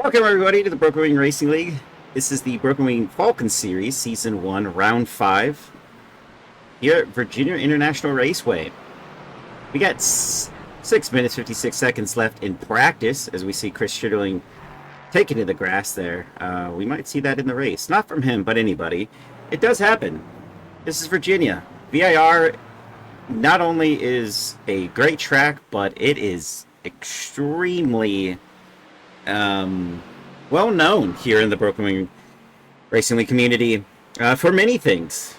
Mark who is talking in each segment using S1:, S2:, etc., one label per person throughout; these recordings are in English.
S1: Welcome everybody to the Broken Wing Racing League. This is the Broken Wing Falken Series, Season 1, Round 5, here at Virginia International Raceway. We got 6 minutes, 56 seconds left in practice, as we see Chris Schitterling taking to the grass there. We might see that in the race. Not from him, but anybody. It does happen. This is Virginia. VIR not only is a great track, but it is extremely well known here in the Broken Wing Racing League community for many things.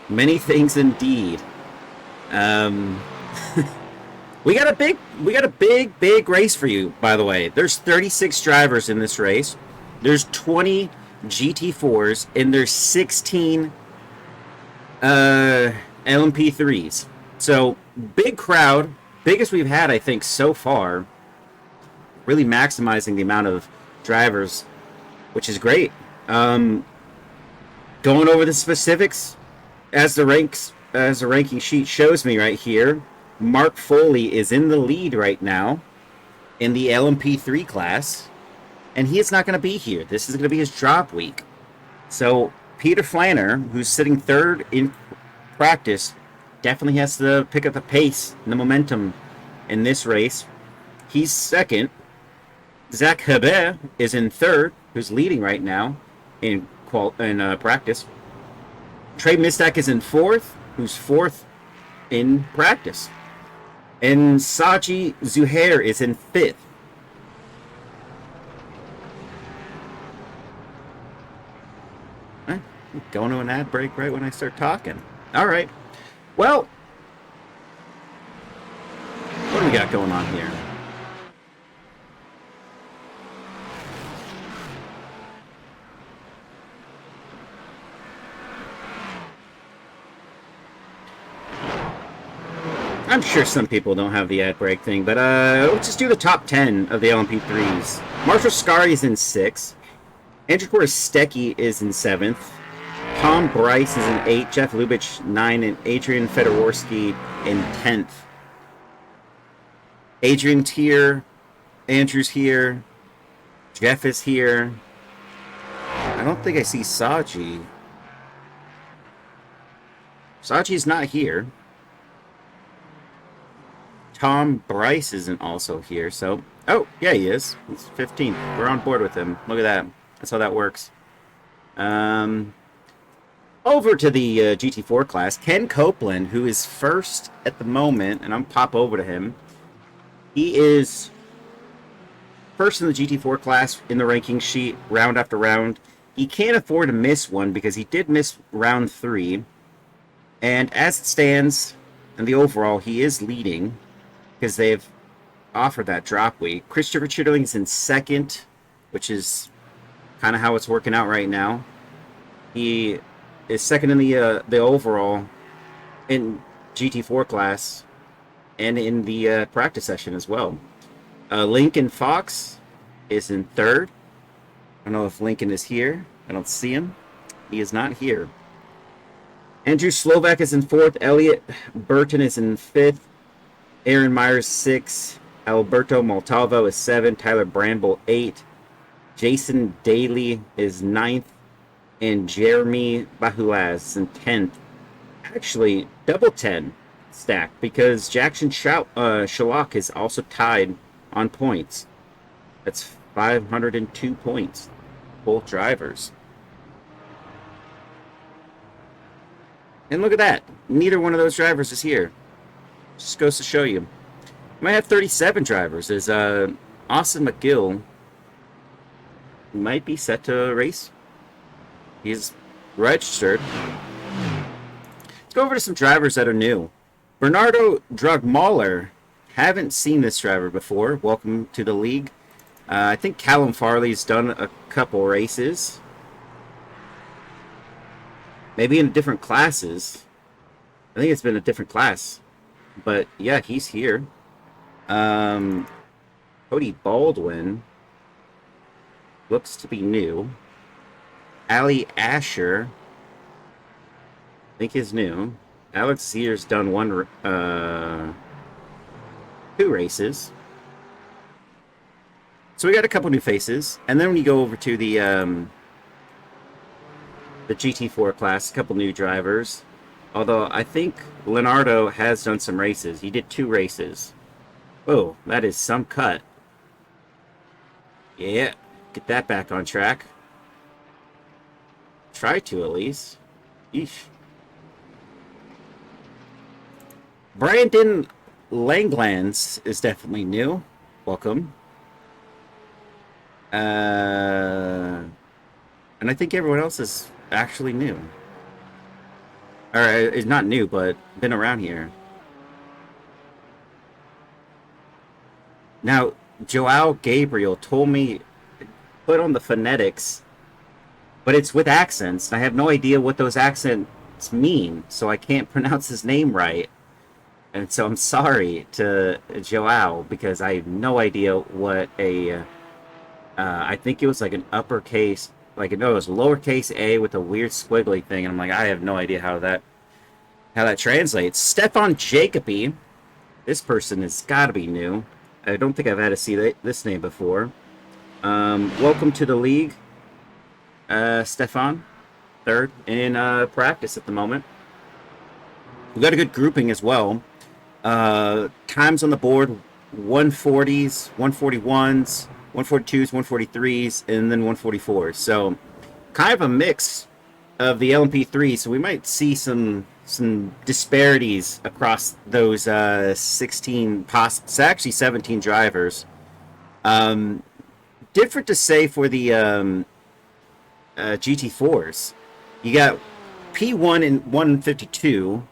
S1: Many things indeed. We got a big race for you, by the way. There's 36 drivers in this race. There's 20 GT4s and there's 16 LMP3s. So big crowd, biggest we've had I think so far. Really maximizing the amount of drivers, which is great. Going over the specifics as the ranking sheet shows me right here. Mark Foley is in the lead right now in the LMP3 class, and he is not going to be here. This is going to be his drop week. So Peter Flanner, who's sitting third in practice, definitely has to pick up the pace and the momentum in this race. He's second. Zach Hebert is in third, who's leading right now in practice. Trey Mistak is in fourth, who's fourth in practice. And Saji Zuhair is in fifth. Going to an ad break right when I start talking. All right. Well, what do we got going on here? I'm sure some people don't have the ad break thing, but let's just do the top 10 of the LMP3s. Marshall Scari is in 6th. Andrew Korostecki is in 7th. Tom Bryce is in 8th. Jeff Lubitsch, 9th. And Adrian Fedorowski in 10th. Adrian's here. Andrew's here. Jeff is here. I don't think I see Saji. Saji's not here. Tom Bryce isn't also here, so... Oh, yeah, he is. He's 15th. We're on board with him. Look at that. That's how that works. Over to the GT4 class. Ken Copeland, who is first at the moment, and I'm pop over to him. He is first in the GT4 class in the ranking sheet, round after round. He can't afford to miss one because he did miss round 3. And as it stands, in the overall, he is leading, because they've offered that drop week. Christopher Chitterling is in 2nd, which is kind of how it's working out right now. He is 2nd in the overall in GT4 class and in the practice session as well. Lincoln Fox is in 3rd. I don't know if Lincoln is here. I don't see him. He is not here. Andrew Slovak is in 4th. Elliot Burton is in 5th. Aaron Myers 6, Alberto Montalvo is 7, Tyler Bramble 8, Jason Daly is 9th, and Jeremy Bahulaz is in 10th. Actually, double 10 stack because Jackson Shalak is also tied on points. That's 502 points, both drivers. And look at that, neither one of those drivers is here. Just goes to show you. We might have 37 drivers. As Austin McGill might be set to race. He's registered. Let's go over to some drivers that are new. Bernardo Drugmaller. Haven't seen this driver before. Welcome to the league. I think Callum Farley's done a couple races. Maybe in different classes. I think it's been a different class. But yeah, he's here. Cody Baldwin looks to be new. Ali Asher, I think is new. Alex Sears done 2 races. So we got a couple new faces, and then when you go over to the GT4 class, a couple new drivers. Although I think Leonardo has done some races. He did 2 races. Oh, that is some cut. Yeah, get that back on track. Try to, at least. Yeesh. Brandon Langlands is definitely new. Welcome. And I think everyone else is actually new. Or, is not new, but been around here. Now, Joao Gabriel told me put on the phonetics, but it's with accents. I have no idea what those accents mean, so I can't pronounce his name right. And so I'm sorry to Joao, because I have no idea what a... I think it was like an uppercase... Like, no, it was lowercase a with a weird squiggly thing, and I'm like, I have no idea how that translates. Stefan Jacoby. This person has got to be new. I don't think I've had to see this name before. Welcome to the league, Stefan. Third in practice at the moment. We got a good grouping as well. Times on the board: 140s, 141s, 142s, 143s, and then 144s. So kind of a mix of the LMP3. So we might see some disparities across those 16, actually 17 drivers. Different to say for the GT4s. You got P1 and 152.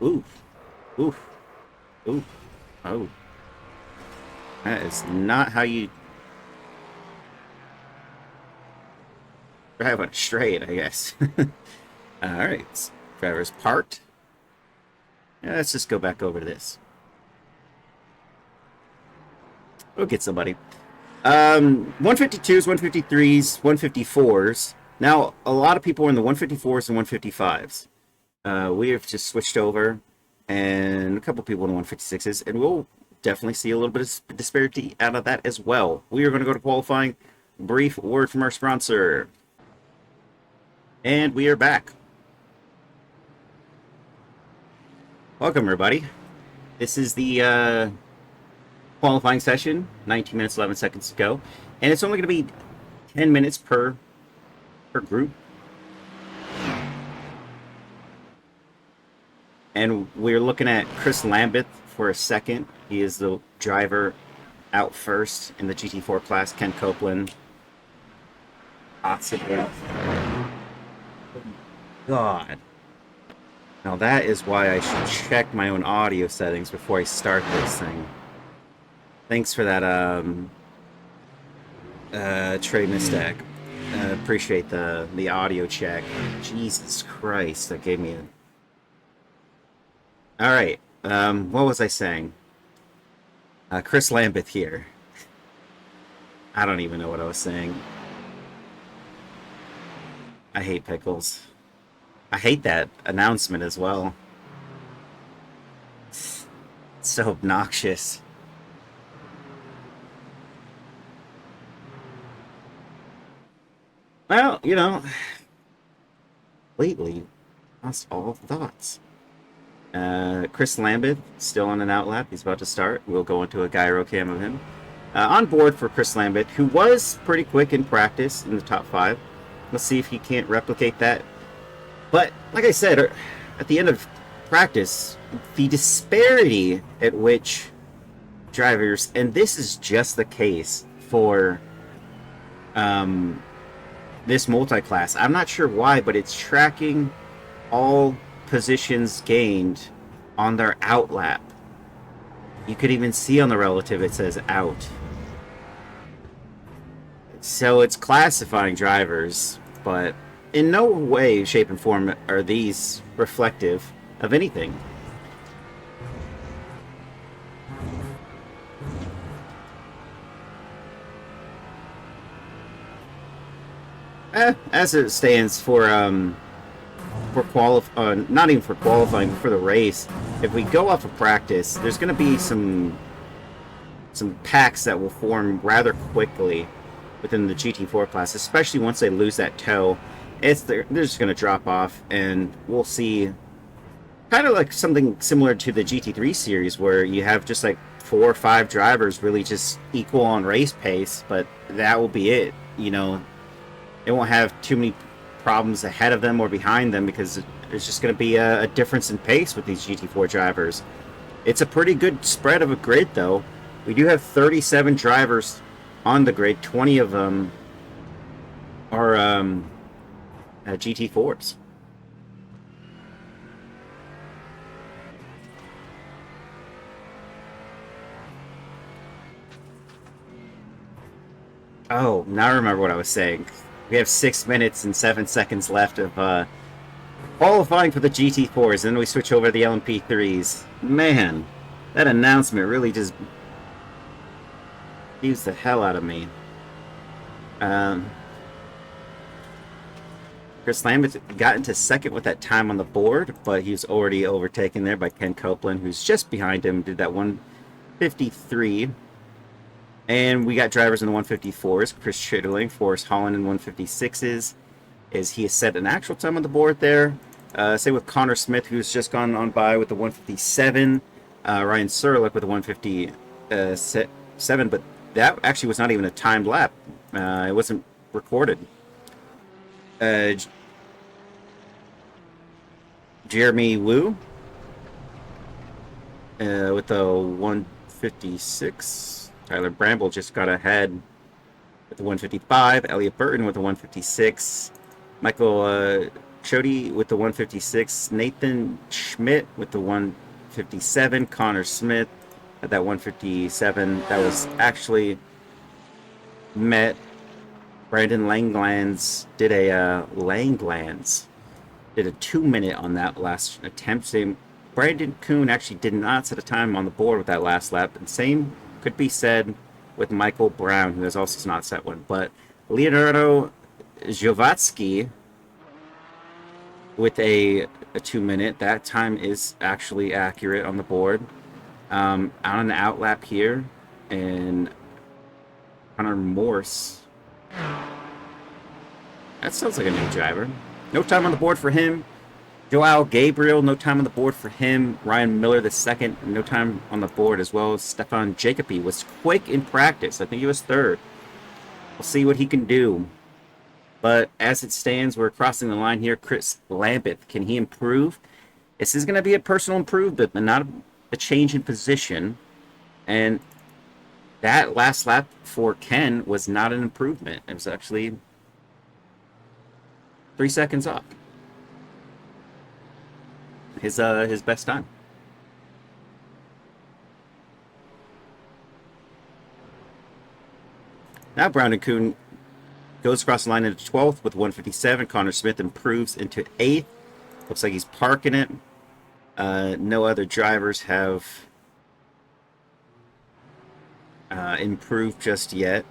S1: Ooh. Ooh. Ooh. Oh. That is not how you drive on straight, I guess. Alright. Driver's parked. Yeah, let's just go back over to this. We'll get somebody. 152s, 153s, 154s. Now, a lot of people are in the 154s and 155s. We have just switched over, and a couple people in the 156s, and we'll definitely see a little bit of disparity out of that as well. We are going to go to qualifying. Brief word from our sponsor. And we are back. Welcome, everybody. This is the qualifying session. 19 minutes, 11 seconds to go. And it's only going to be 10 minutes per group. And we're looking at Chris Lambeth for a second. He is the driver out first in the GT4 class. Ken Copeland. God. Now that is why I should check my own audio settings before I start this thing. Thanks for that, Trey Mistak. Appreciate the audio check. Jesus Christ, that gave me a... Alright, what was I saying? Chris Lambeth here. I don't even know what I was saying. I hate pickles. I hate that announcement as well. It's so obnoxious. Well, you know, lately, lost all thoughts. Chris Lambeth, still on an outlap. He's about to start. We'll go into a gyro cam of him. On board for Chris Lambeth, who was pretty quick in practice in the top 5. Let's see if he can't replicate that. But, like I said, at the end of practice, the disparity at which drivers, and this is just the case for this multi-class. I'm not sure why, but it's tracking all positions gained on their out lap. You could even see on the relative it says out. So it's classifying drivers, but in no way, shape, and form are these reflective of anything. As it stands for not even for qualifying, but for the race, if we go off of practice, there's going to be some some packs that will form rather quickly within the GT4 class, especially once they lose that toe. They're just going to drop off, and we'll see kind of like something similar to the GT3 series, where you have just like 4 or 5 drivers really just equal on race pace, but that will be it. You know, they won't have too many problems ahead of them or behind them, because there's just going to be a difference in pace with these GT4 drivers. It's a pretty good spread of a grid, though. We do have 37 drivers on the grid. 20 of them are GT4s. Oh, now I remember what I was saying. We have 6 minutes and 7 seconds left of qualifying for the GT4s, and then we switch over to the LMP3s. Man, that announcement really just confused the hell out of me. Chris Lambert got into second with that time on the board, but he was already overtaken there by Ken Copeland, who's just behind him, did that 153. And we got drivers in the 154s. Chris Chitterling, Forrest Holland in 156s. He has set an actual time on the board there. Same with Connor Smith, who's just gone on by with the 157. Ryan Serlich with the 157, but that actually was not even a timed lap. It wasn't recorded. Jeremy Wu with the 156. Tyler Bramble just got ahead with the 155. Elliot Burton with the 156. Michael Chody with the 156. Nathan Schmidt with the 157. Connor Smith at that 157. That was actually met. Brandon Langlands did a 2-minute on that last attempt. Brandon Kuhn actually did not set a time on the board with that last lap. And same could be said with Michael Brown, who has also not set one. But Leonardo Zhovatsky with a 2-minute. That time is actually accurate on the board. On an out lap here. And Connor Morse. That sounds like a new driver. No time on the board for him. Joao Gabriel, no time on the board for him. Ryan Miller, the second, no time on the board as well. Stefan Jacobi was quick in practice. I think he was third. We'll see what he can do. But as it stands, we're crossing the line here. Chris Lambeth, can he improve? This is going to be a personal improvement, but not a change in position. And that last lap for Ken was not an improvement. It was actually 3 seconds off his best time. Now Brandon Kuhn goes across the line into 12th with 157. Connor Smith improves into 8th. Looks like he's parking it. No other drivers have improved just yet.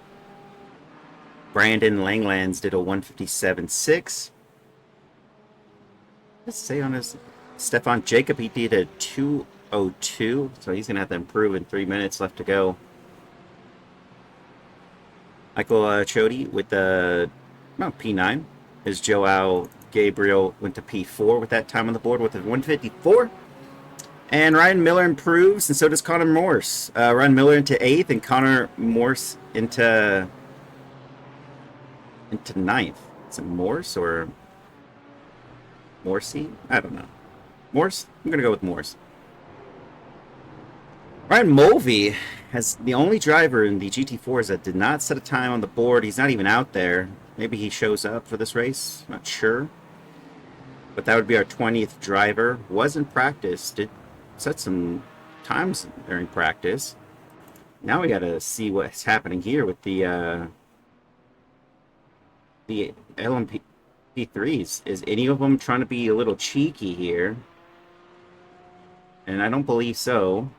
S1: Brandon Langlands did a 157.6. Let's say on his Stefan Jacob, he did a 2:02, so he's gonna have to improve in 3 minutes left to go. Michael Chody with the P9. His Joao Gabriel went to P4 with that time on the board with a 154. And Ryan Miller improves, and so does Connor Morse. Ryan Miller into 8th, and Connor Morse into 9th. Is it Morse or Morsey? I don't know. Morse? I'm going to go with Morse. Ryan Mulvey has the only driver in the GT4s that did not set a time on the board. He's not even out there. Maybe he shows up for this race. Not sure. But that would be our 20th driver. Was in practice. Did set some times during practice. Now we got to see what's happening here with the LMP3s. Is any of them trying to be a little cheeky here? And I don't believe so.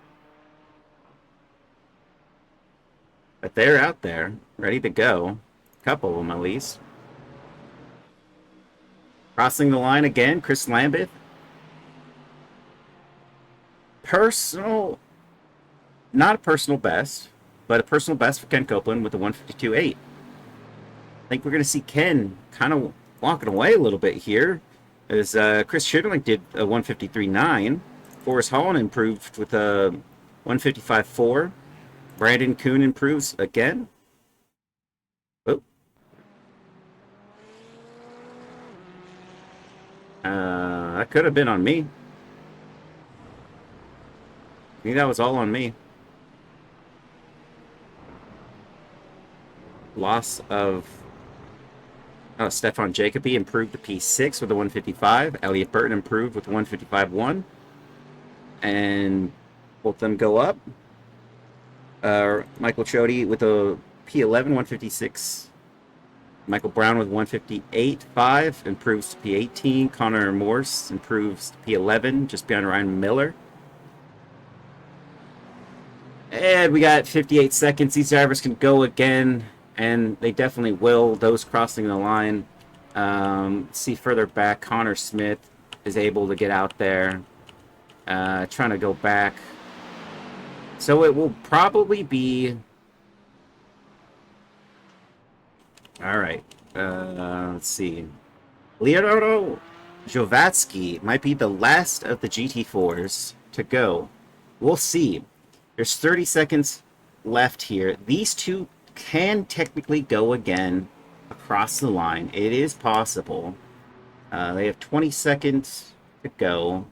S1: But they're out there, ready to go. A couple of them, at least. Crossing the line again, Chris Lambeth. Not a personal best, but a personal best for Ken Copeland with a 152.8. I think we're going to see Ken kind of walking away a little bit here, as Chris Schitterling did a 153.9. Forrest Holland improved with a 155.4. Brandon Kuhn improves again. Oh. That could have been on me. I think that was all on me. Loss of Stefan Jacoby improved to P6 with a 155. Elliot Burton improved with a 155.1. And both of them go up. Michael Chody with a P11, 156. Michael Brown with 158.5 improves to P18. Connor Morse improves to P11, just behind Ryan Miller. And we got 58 seconds. These drivers can go again, and they definitely will. Those crossing the line. See further back, Connor Smith is able to get out there, trying to go back. So it will probably be... All right. Let's see. Leonardo Jovatsky might be the last of the GT4s to go. We'll see. There's 30 seconds left here. These two can technically go again across the line. It is possible. They have 20 seconds to go.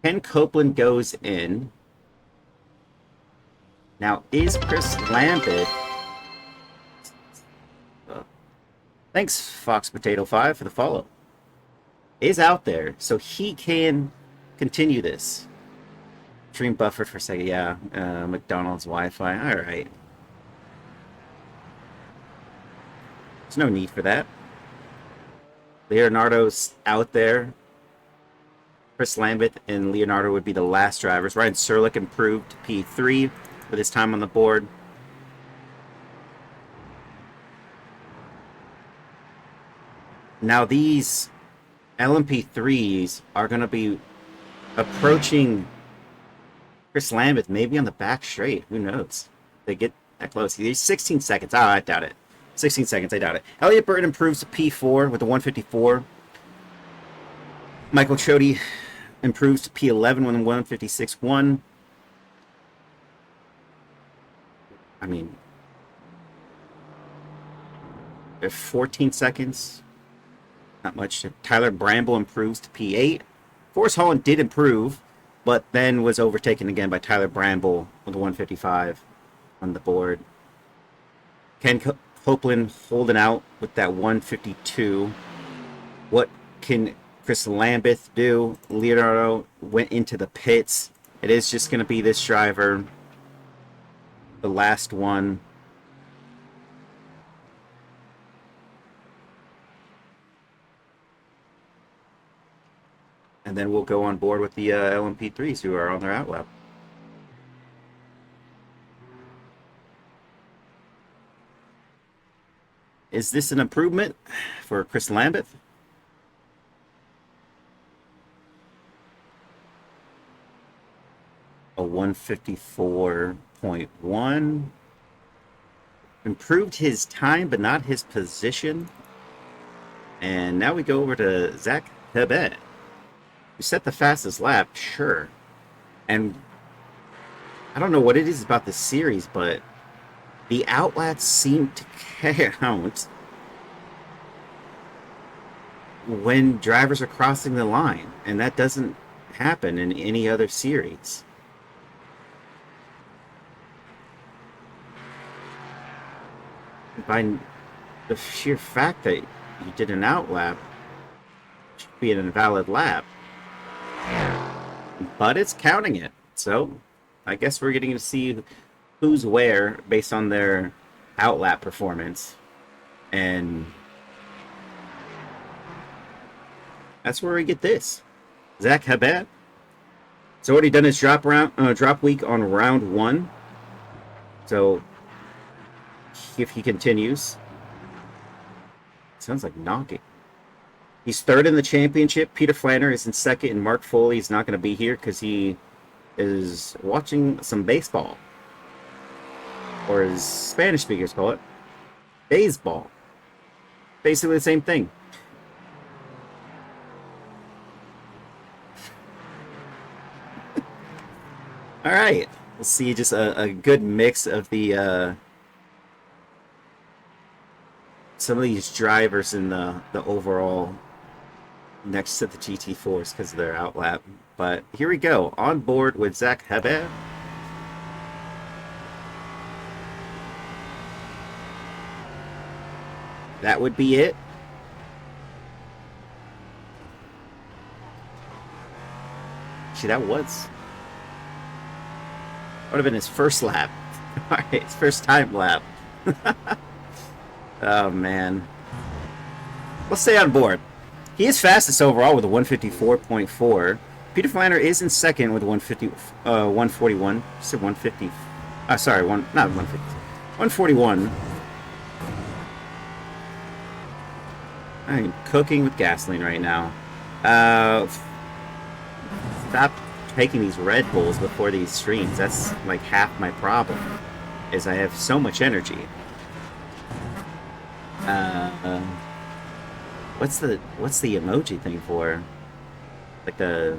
S1: Ken Copeland goes in. Now, is Chris Lambert... Thanks, Fox Potato 5, for the follow. Is out there, so he can continue this. Dream buffered for a second, yeah. McDonald's Wi-Fi, alright. There's no need for that. Leonardo's out there. Chris Lambert and Leonardo would be the last drivers. Ryan Serlich improved to P3 with his time on the board. Now these LMP3s are going to be approaching Chris Lambert maybe on the back straight. Who knows? They get that close. He's 16 seconds. Oh, I doubt it. 16 seconds. I doubt it. Elliot Burton improves to P4 with a 154. Michael Chody improves to P11 with a 156.1. I mean, 14 seconds. Not much. Tyler Bramble improves to P8. Forrest Holland did improve, but then was overtaken again by Tyler Bramble with a 155 on the board. Ken Copeland holding out with that 152. What can Chris Lambert do? Leonardo went into the pits. It is just going to be this driver, the last one. And then we'll go on board with the LMP3s who are on their outlap. Is this an improvement for Chris Lambert? A 154.1. Improved his time, but not his position. And now we go over to Zach Hebet. You set the fastest lap, sure. And I don't know what it is about this series, but the outlets seem to count when drivers are crossing the line, and that doesn't happen in any other series. By the sheer fact that you did an outlap, it should be an invalid lap. But it's counting it, so I guess we're getting to see who's where based on their outlap performance, and that's where we get this. Zach Hebet. He's already done his drop week on round 1, so if he continues, sounds like knocking. He's third in the championship. Peter Flanner is in second, and Mark Foley is not going to be here because he is watching some baseball. or as Spanish speakers call it, baseball. Basically the same thing. All right, we'll see just a good mix of the some of these drivers in the overall next to the GT4s because of their outlap. But here we go, on board with Zach Hebert. That would be it. Actually, that would have been his first lap. All right, his first time lap. Oh, man. Let's stay on board. He is fastest overall with a 154.4. Peter Flanner is in second with 141. I said 150. Sorry, not 150. 141. I'm cooking with gasoline right now. Stop taking these Red Bulls before these streams. That's like half my problem, is I have so much energy. What's the emoji thing for? Like the,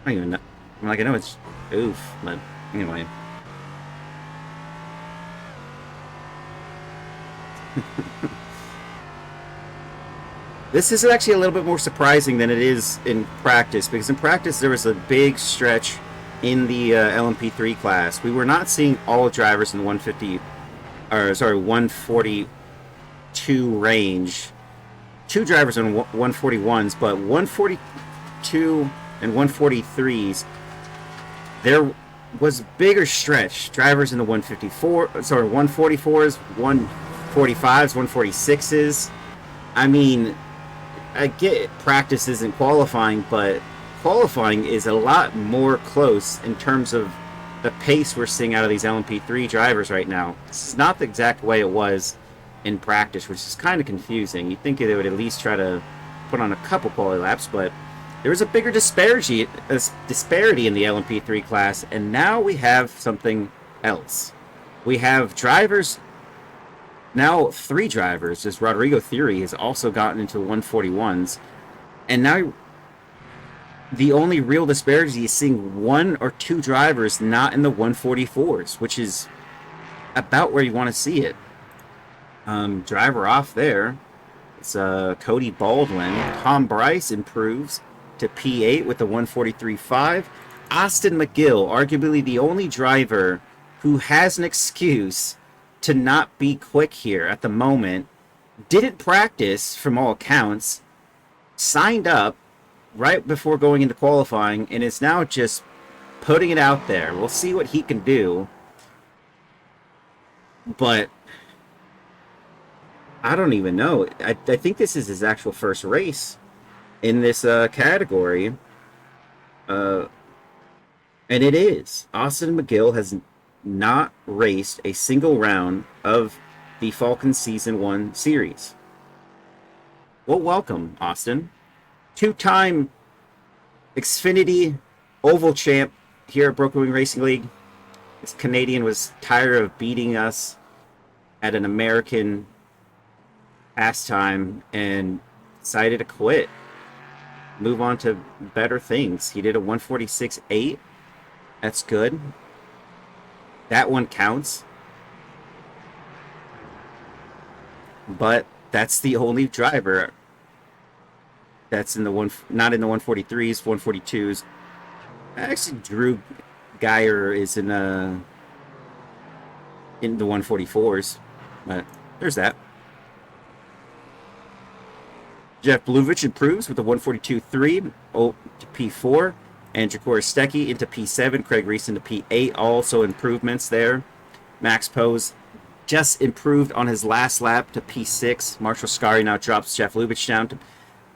S1: I don't even know. Like, I know it's oof, but anyway. This is actually a little bit more surprising than it is in practice, because in practice there was a big stretch in the LMP3 class. We were not seeing all drivers in the 142 range. Two drivers on 141s, but 142 and 143s, there was a bigger stretch. Drivers in the 144s, 145s, 146s. I mean, I get practice isn't qualifying, but qualifying is a lot more close in terms of the pace we're seeing out of these LMP3 drivers right now. This is not the exact way it was in practice, which is kind of confusing. You'd think they would at least try to put on a couple quality laps, but there was a bigger disparity in the LMP3 class, and now we have something else. We have drivers. Now 3 drivers, as Rodrigo Theory has also gotten into the 141s, and now the only real disparity is seeing 1 or 2 drivers not in the 144s, which is about where you want to see it. Driver off there, it's Cody Baldwin. Tom Bryce improves to P8 with the 143.5. Austin McGill, arguably the only driver who has an excuse to not be quick here at the moment, didn't practice from all accounts, signed up right before going into qualifying, and is now just putting it out there. We'll see what he can do, but I don't even know. I think this is his actual first race in this category, and it is. Austin McGill has not raced a single round of the Falken Season 1 series. Well, welcome, Austin. 2-time Xfinity Oval champ here at Broken Wing Racing League. This Canadian was tired of beating us at an American pastime and decided to quit. Move on to better things. He did a 146.8. That's good. That one counts. But that's the only driver that's in the not in the 143s, 142s. Actually, Drew Geyer is in the 144s. But there's that. Jeff Bluvich improves with a 142.3 to P4. And Jakor Stecki into P7. Craig Reese into P8. Also improvements there. Max Pose just improved on his last lap to P6. Marshall Scary now drops Jeff Lubitsch down to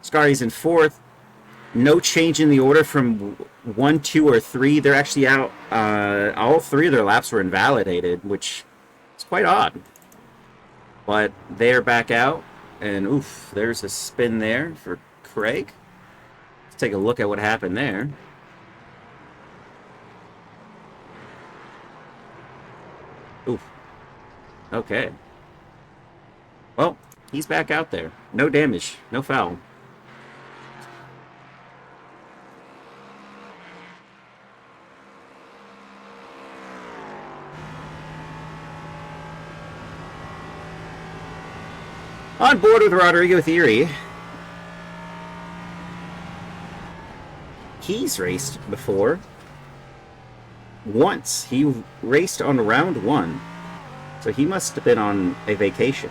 S1: Scary's in 4th. No change in the order from 1, 2, or 3. They're actually out. All 3 of their laps were invalidated, which is quite odd. But they're back out. And oof, there's a spin there for Craig. Let's take a look at what happened there. Oof. Okay. Well, he's back out there. No damage. No foul. On board with Rodrigo Theory. He's raced before. Once. He raced on round 1. So he must have been on a vacation.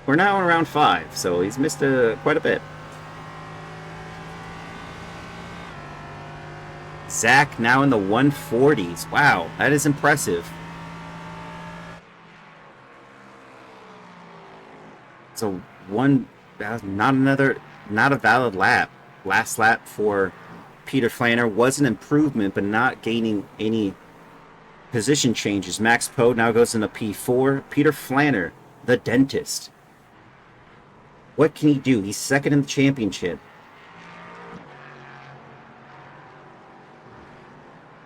S1: We're now on round 5, so he's missed quite a bit. Zach now in the 140s. Wow, that is impressive. So not a valid lap. Last lap for Peter Flanner was an improvement, but not gaining any position changes. Max Poe now goes into P4. Peter Flanner, the dentist. What can he do? He's second in the championship.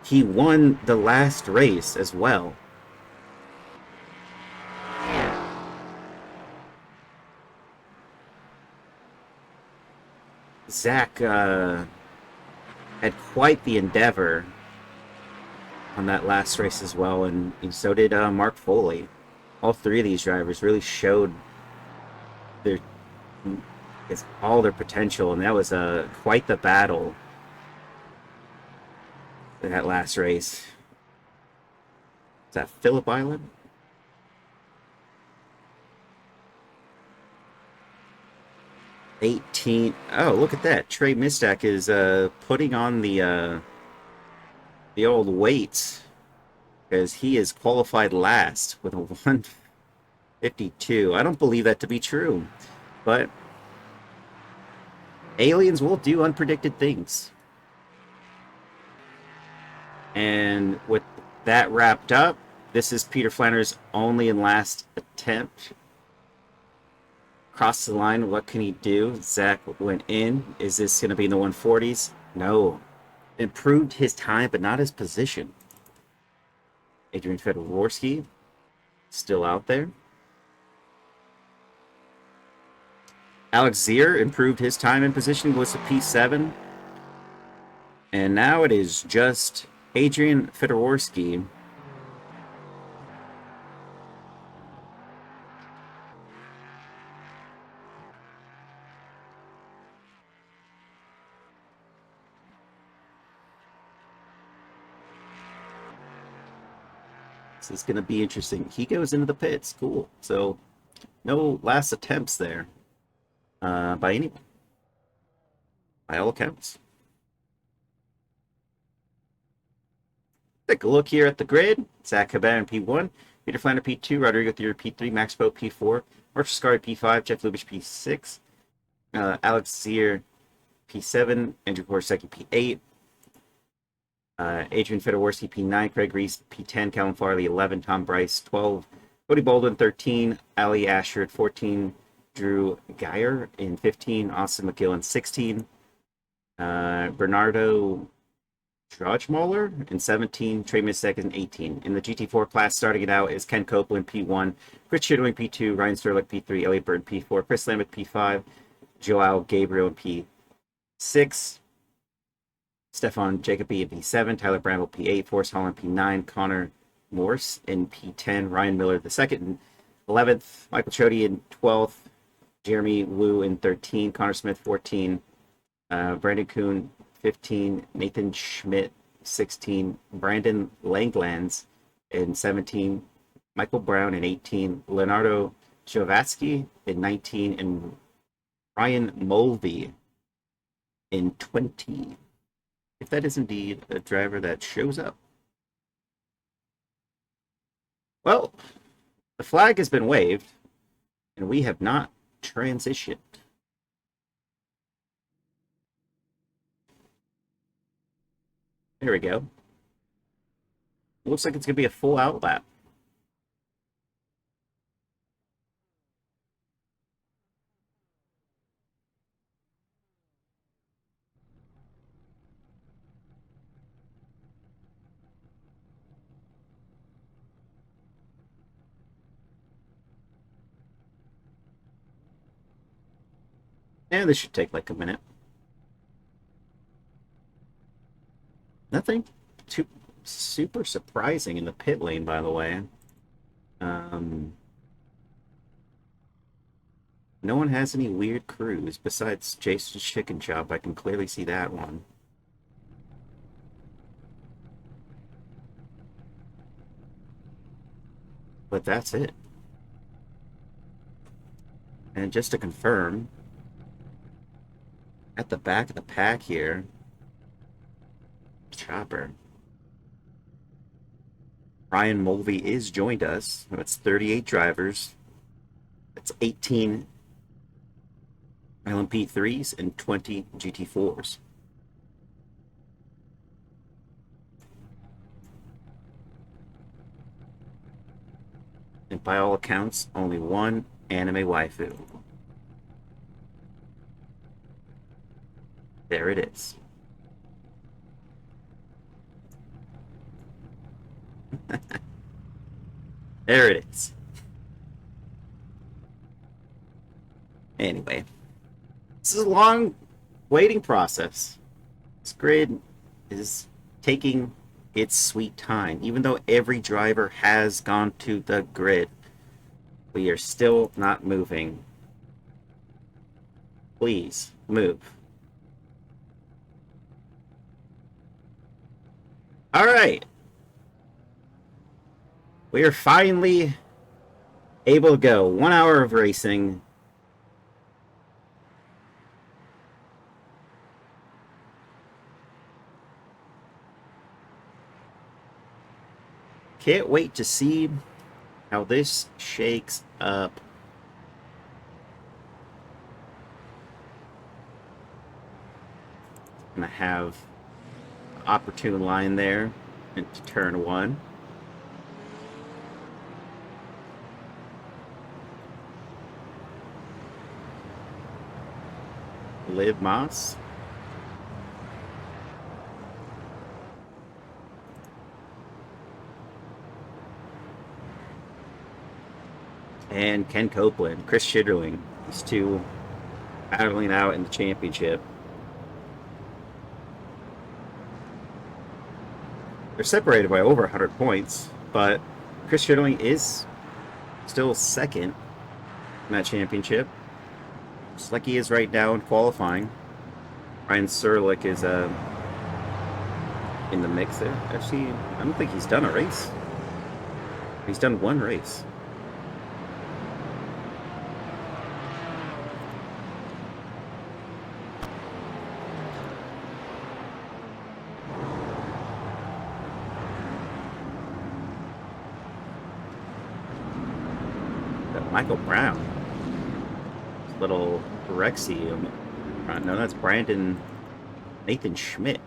S1: He won the last race as well. Zach had quite the endeavor on that last race as well, and so did Mark Foley. All three of these drivers really showed their all their potential, and that was quite the battle in that last race. Is that Phillip Island? '18. Oh, look at that! Trey Mistak is putting on the old weights because he is qualified last with a 152. I don't believe that to be true, but aliens will do unpredicted things. And with that wrapped up, this is Peter Flanner's only and last attempt. Cross the line, what can he do? Zach went in. Is this going to be in the 140s? No. Improved his time, but not his position. Adrian Fedorowski still out there. Alex Zier improved his time and position, goes to P7. And now it is just Adrian Fedorowski. This is going to be interesting. He goes into the pits. Cool. So no last attempts there by anyone, by all accounts. Take a look here at the grid. Zach Caban in P1, Peter Flanner P2, Rodrigo Theory P3, Max Poe P4, Mark Scarry P5, Jeff Lubich P6, Alex Zier P7, Andrew Korsecki P8, Adrian Fedorowski P9, Craig Reese P10, Callum Farley 11, Tom Bryce 12, Cody Baldwin 13, Ali Ashford 14, Drew Geyer in 15, Austin McGill in 16, Bernardo Drojmoller in 17, Trey Misek in 18. In the GT4 class, starting it out is Ken Copeland P1, Chris Chidwing P2, Ryan Sterling P3, Elliot Bird P4, Chris Lambert P5, Joao Gabriel in P6, Stefan Jacoby in P7, Tyler Bramble P8, Forrest Holland P9, Connor Morse in P10, Ryan Miller the second in 11th, Michael Chody in 12th, Jeremy Wu in 13, Connor Smith 14, Brandon Kuhn 15, Nathan Schmidt 16, Brandon Langlands in 17, Michael Brown in 18, Leonardo Javatsky in 19, and Ryan Mulvey in 20. If that is indeed a driver that shows up. Well, the flag has been waved, and we have not transitioned. There we go. Looks like it's going to be a full out lap. And this should take like a minute. Nothing too super surprising in the pit lane, by the way. No one has any weird crews besides Jason's Chicken Chop. I can clearly see that one. But that's it. And just to confirm, at the back of the pack here, Chopper. Ryan Mulvey is joined us. That's 38 drivers. That's 18 LMP3s and 20 GT4s. And by all accounts, only one anime waifu. There it is. There it is. Anyway, this is a long waiting process. This grid is taking its sweet time. Even though every driver has gone to the grid, we are still not moving. Please, move. All right. We are finally able to go. 1 hour of racing. Can't wait to see how this shakes up. Gonna have an opportune line there into turn one. Liv Moss. And Ken Copeland, Chris Schitterling. These two battling out in the championship. They're separated by over 100 points, but Chris Schitterling is still second in that championship. Just like he is right now in qualifying. Ryan Serlich is in the mix there. Actually, I don't think he's done a race. He's done one race. Michael Brown. Little Rexy. No, that's Brandon Nathan Schmidt.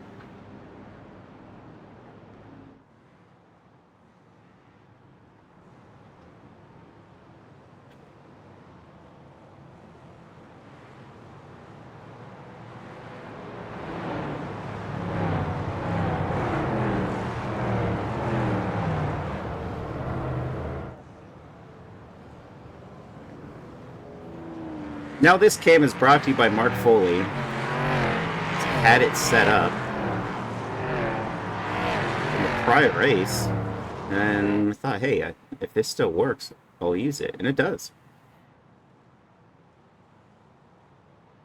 S1: Now this cam is brought to you by Mark Foley. Had it set up in the prior race, and I thought, hey, if this still works, I'll use it, and it does.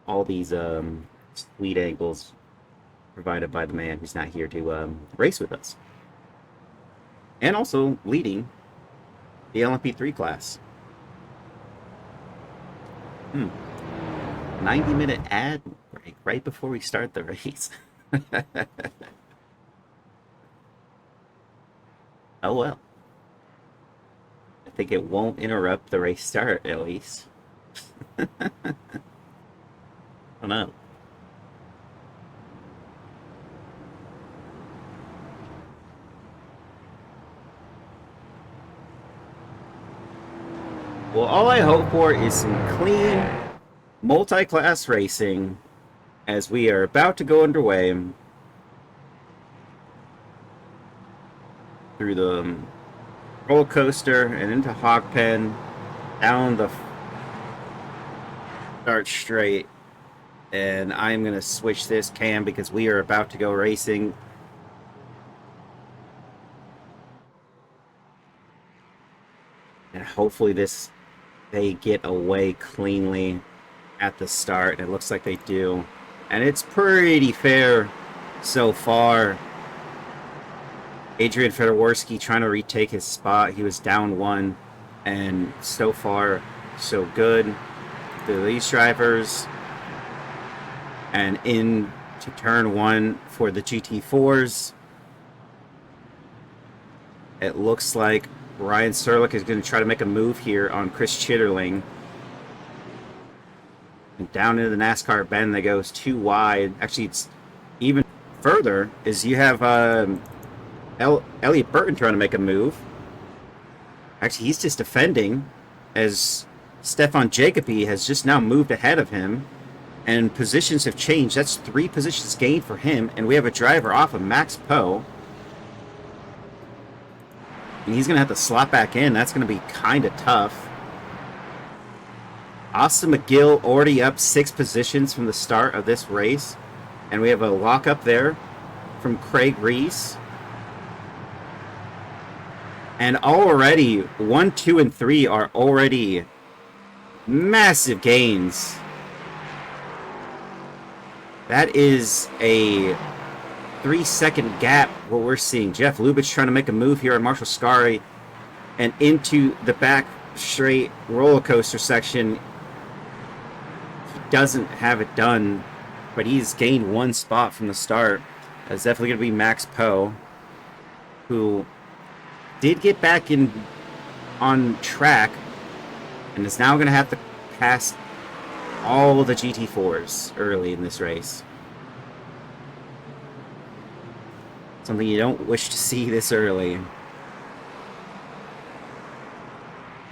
S1: All these sweet angles provided by the man who's not here to race with us, and also leading the LMP3 class. 90-minute ad break right before we start the race. Oh well. I think it won't interrupt the race start, at least. I don't know. Well, all I hope for is some clean multi-class racing as we are about to go underway through the roller coaster and into Hogpen, down the start straight, And I'm going to switch this cam because we are about to go racing. And hopefully they get away cleanly at the start. It looks like they do. And it's pretty fair so far. Adrian Fedorowski trying to retake his spot. He was down one. And so far, so good. These drivers. And into turn one for the GT4s. It looks like Ryan Serlich is going to try to make a move here on Chris Chitterling. And down into the NASCAR bend that goes too wide. Actually, it's even further is you have Elliot Burton trying to make a move. Actually, he's just defending as Stefan Jacobi has just now moved ahead of him. And positions have changed. That's 3 positions gained for him. And we have a driver off of Max Poe. And he's going to have to slot back in. That's going to be kind of tough. Austin McGill already up 6 positions from the start of this race. And we have a lockup there from Craig Reese. And already 1, 2, and 3 are already massive gains. That is a 3-second gap what we're seeing. Jeff Lubitsch trying to make a move here on Marshall Scari and into the back straight roller coaster section. He doesn't have it done, but he's gained 1 spot from the start. That's definitely going to be Max Poe, who did get back in on track and is now going to have to pass all of the GT4s early in this race. Something you don't wish to see this early.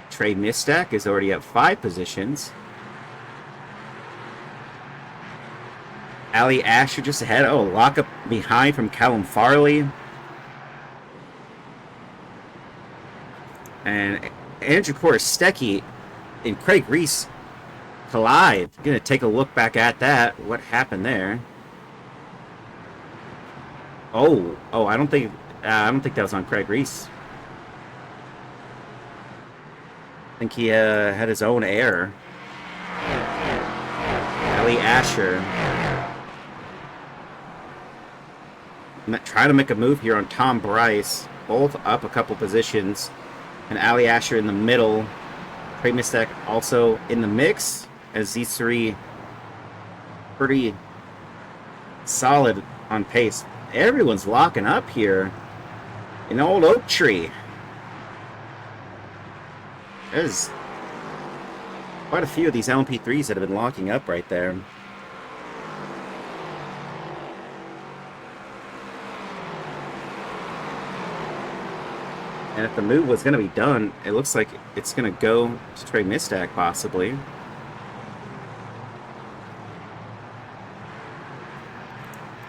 S1: Trey Mistak is already up 5 positions. Ali Asher just ahead. Oh, lockup behind from Callum Farley. And Andrew Korostecki and Craig Reese collide. Gonna take a look back at that. What happened there? Oh, I don't think that was on Craig Reese. I think he had his own error. Ali Asher trying to make a move here on Tom Bryce. Both up a couple positions. And Ali Asher in the middle. Trey Mistak also in the mix, as these 3 pretty solid on pace. Everyone's locking up here in Old Oak Tree. There's quite a few of these LMP3s that have been locking up right there. And if the move was going to be done, it looks like it's going to go to Trey Mistak, possibly.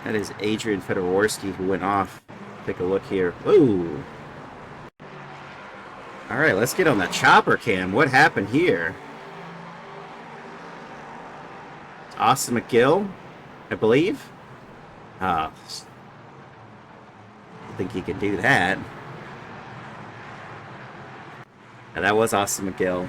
S1: That is Adrian Fedorowski who went off. Take a look here. Ooh. All right, let's get on the chopper cam. What happened here? It's Austin McGill, I believe. I think he could do that. And that was Austin McGill.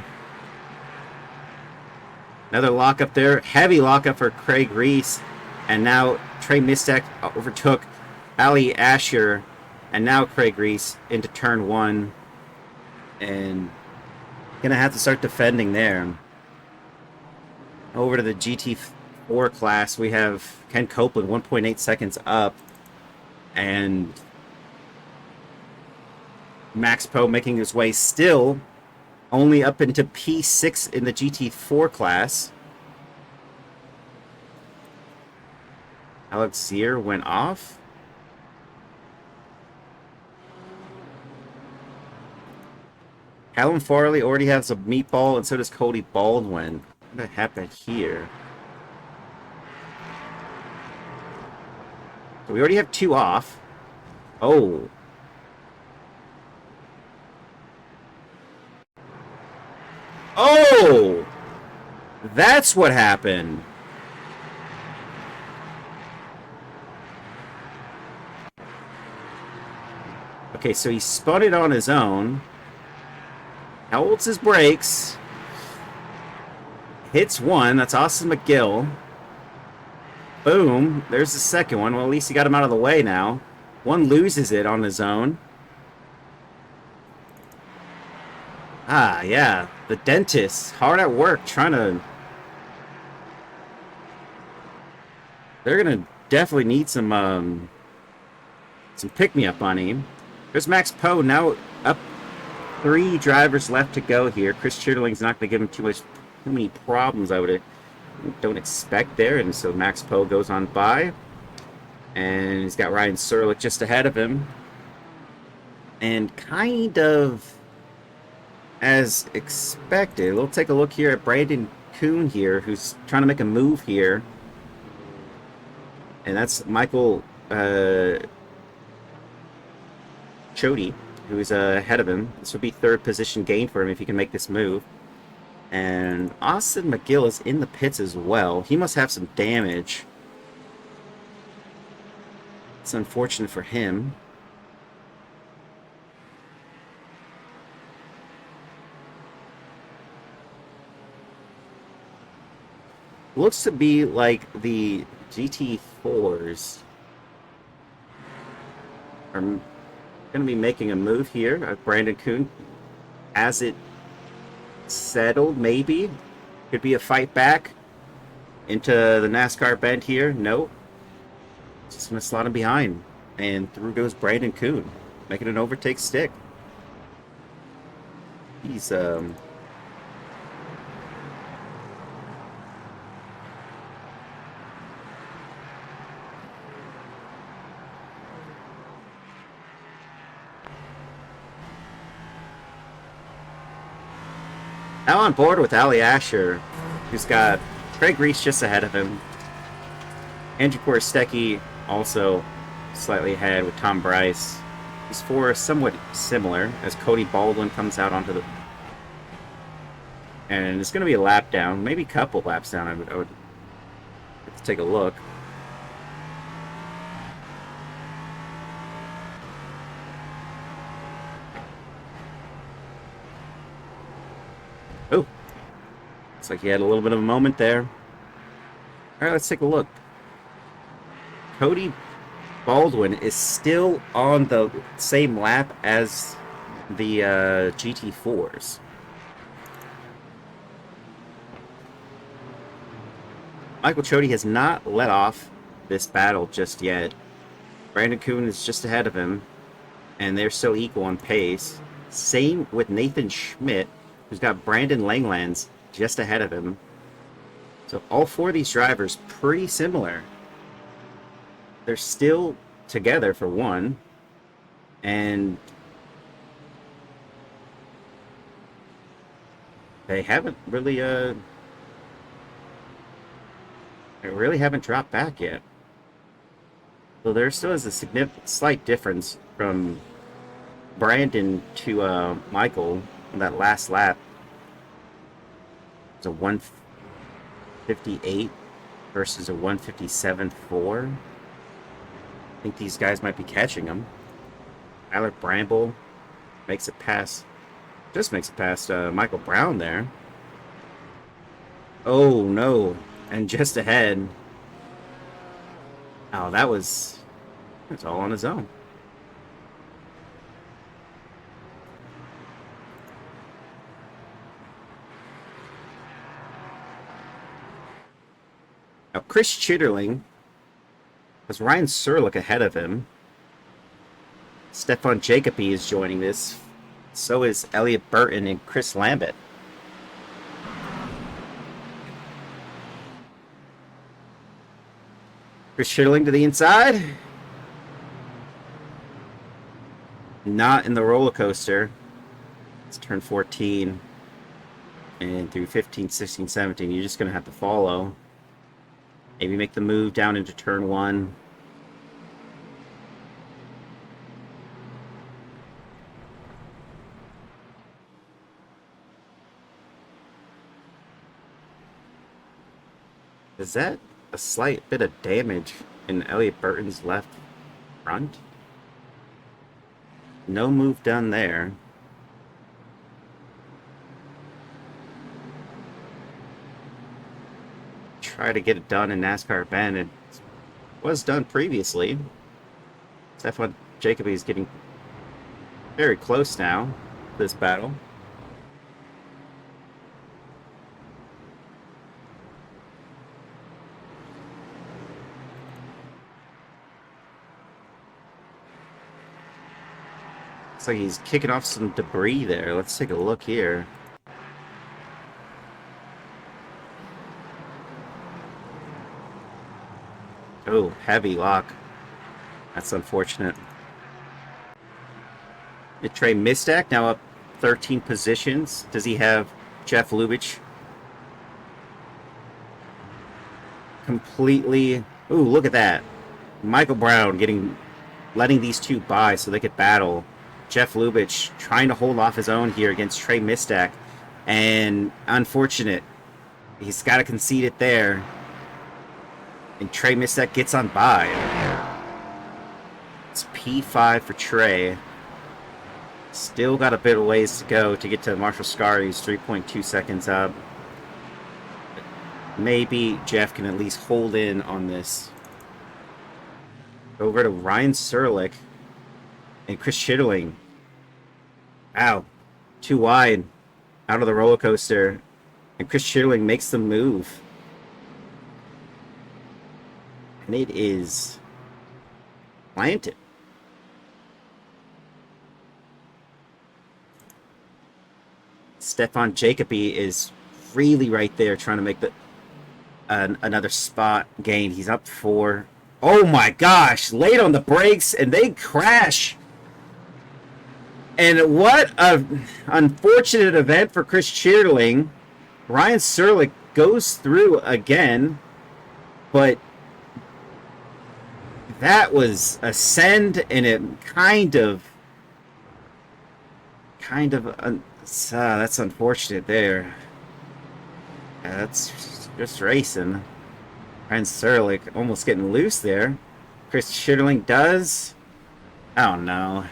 S1: Another lockup there. Heavy lockup for Craig Reese. And now Trey Mistak overtook Ali Asher. And now Craig Reese into turn 1. And gonna have to start defending there. Over to the GT4 class, we have Ken Copeland 1.8 seconds up. And Max Poe making his way still only up into P6 in the GT4 class. Alex Zier went off. Callum Farley already has a meatball, and so does Cody Baldwin. What happened here? So we already have 2 off. Oh. Oh! That's what happened. Okay, so he spun it on his own. Holds his brakes. Hits one. That's Austin McGill. Boom. There's the second one. Well, at least he got him out of the way now. One loses it on his own. Ah, yeah. The dentist. Hard at work trying to... They're going to definitely need some pick-me-up on him. There's Max Poe now up 3 drivers left to go here. Chris Chitterling's not going to give him too many problems, I don't expect there. And so Max Poe goes on by. And he's got Ryan Serlich just ahead of him. And kind of as expected, we'll take a look here at Brandon Kuhn here, who's trying to make a move here. And that's Michael Chody, who's ahead of him. This would be 3rd position gain for him if he can make this move. And Austin McGill is in the pits as well. He must have some damage. It's unfortunate for him. Looks to be like the GT4s are going to be making a move here. Brandon Kuhn has it settled, maybe. Could be a fight back into the NASCAR bend here. Nope. Just going to slot him behind. And through goes Brandon Kuhn, making an overtake stick. He's, now on board with Ali Asher, who's got Craig Reese just ahead of him. Andrew Korostecki also slightly ahead with Tom Bryce. These 4 are somewhat similar as Cody Baldwin comes out onto the... And it's going to be a lap down, maybe a couple laps down. I would have to take a look. Oh, looks like he had a little bit of a moment there. All right, let's take a look. Cody Baldwin is still on the same lap as the GT4s. Michael Chody has not let off this battle just yet. Brandon Kuhn is just ahead of him, and they're still equal on pace. Same with Nathan Schmidt, who's got Brandon Langlands just ahead of him. So all 4 of these drivers pretty similar. They're still together for one, and they haven't really haven't dropped back yet. So there still is a slight difference from Brandon to Michael on that last lap. It's a 158 versus a 157.4. I think these guys might be catching him. Tyler Bramble makes it past Michael Brown there. Oh no, and just ahead. Oh, that's all on his own. Now Chris Chitterling has Ryan Serlich ahead of him. Stefan Jacobi is joining this. So is Elliot Burton and Chris Lambert. Chris Chitterling to the inside. Not in the roller coaster. It's turn 14. And through 15, 16, 17, you're just going to have to follow. Maybe make the move down into turn 1. Is that a slight bit of damage in Elliot Burton's left front? No move done there. Try to get it done in NASCAR Bend. It was done previously. Stefan Jacoby is getting very close now to this battle. Looks like he's kicking off some debris there. Let's take a look here. Oh, heavy lock. That's unfortunate. Trey Mistak now up 13 positions. Does he have Jeff Lubitsch completely? Ooh, look at that. Michael Brown letting these two by so they could battle. Jeff Lubitsch trying to hold off his own here against Trey Mistak. And unfortunate. He's got to concede it there. And Trey Mistak gets on by. It's P5 for Trey. Still got a bit of ways to go to get to Marshall Scar, who's 3.2 seconds up. Maybe Jeff can at least hold in on this. Over to Ryan Serlich and Chris Chitterling. Wow, too wide. Out of the roller coaster. And Chris Chitterling makes the move. And it is planted. Stefan Jacoby is really right there trying to make another spot gain. He's up 4. Oh my gosh, late on the brakes and they crash. And what an unfortunate event for Chris Chitterling. Ryan Serlich goes through again, but that was a send, and it kind of that's unfortunate there. Yeah, that's just racing. Ryan Serlich almost getting loose there. Chris Chitterling does. Oh no.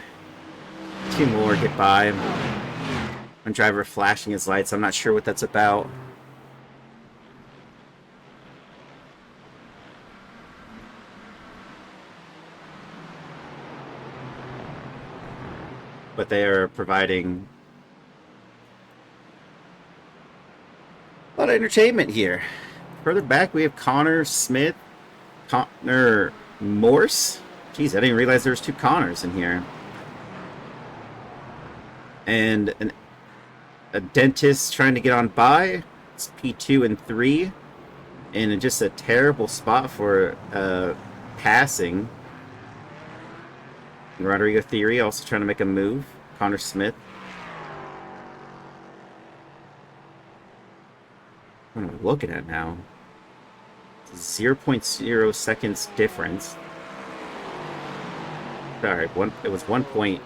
S1: 2 more get by. One driver flashing his lights. I'm not sure what that's about. But they are providing a lot of entertainment here. Further back, we have Connor Smith, Connor Morse. Jeez, I didn't realize there was 2 Connors in here. And a dentist trying to get on by. It's P2 and 3. And just a terrible spot for passing. And Rodrigo Theory also trying to make a move. Connor Smith. What am I looking at now? 0.0 seconds difference. Sorry, it was 1 point.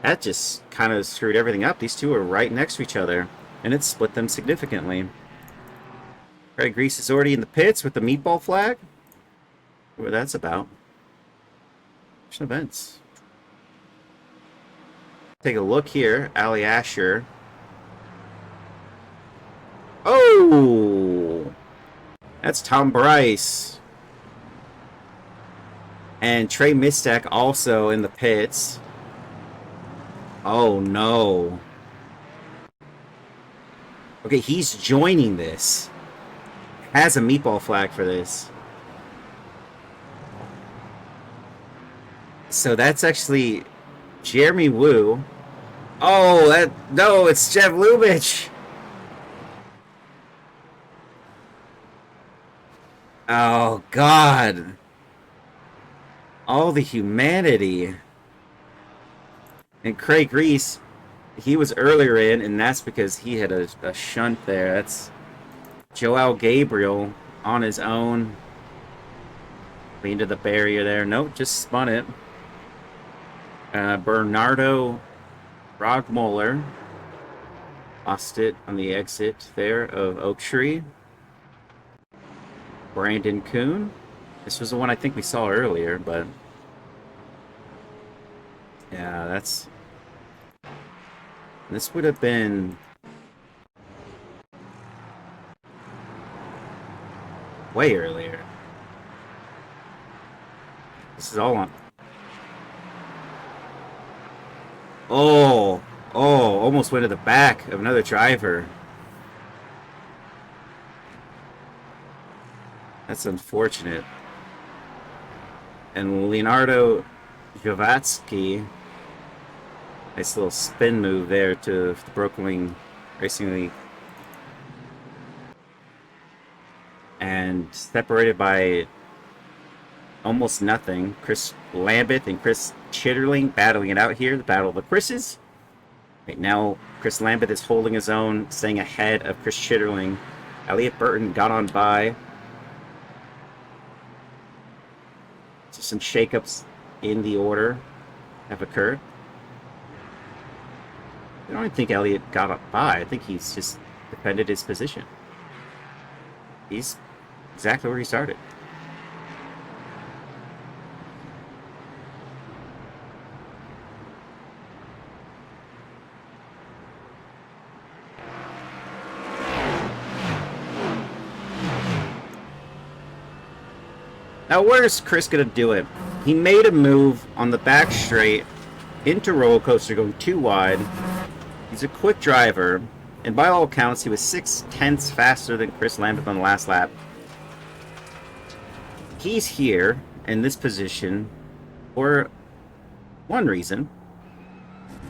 S1: That just kind of screwed everything up. These two are right next to each other, and it split them significantly. Craig Reese is already in the pits with the meatball flag. What that's about. Events. Take a look here. Ali Asher. Oh! That's Tom Bryce. And Trey Mistak also in the pits. Oh no. Okay, he's joining this. Has a meatball flag for this. So that's actually Jeremy Wu. Oh, no, it's Jeff Lubitsch. Oh, God. All the humanity. And Craig Reese, he was earlier in, and that's because he had a shunt there. That's Joel Gabriel on his own. Leaned to the barrier there. Nope, just spun it. Bernardo Rogmuller lost it on the exit there of Oak Tree. Brandon Kuhn. This was the one I think we saw earlier, but Yeah, that's... This would have been way earlier. This is all on... Oh! Oh, almost went to the back of another driver. That's unfortunate. And Leonardo Javatsky, nice little spin move there to the Broken Wing Racing League. And separated by almost nothing. Chris Lambeth and Chris Chitterling battling it out here. The Battle of the Chris's. Right now, Chris Lambeth is holding his own, staying ahead of Chris Chitterling. Elliot Burton got on by. So some shakeups in the order have occurred. I don't even think Elliot got up by. I think he's just defended his position. He's exactly where he started. Now, where's Chris going to do it? He made a move on the back straight into roller coaster going too wide. He's a quick driver, and by all accounts, he was 6/10 faster than Chris Lambeth on the last lap. He's here in this position for one reason,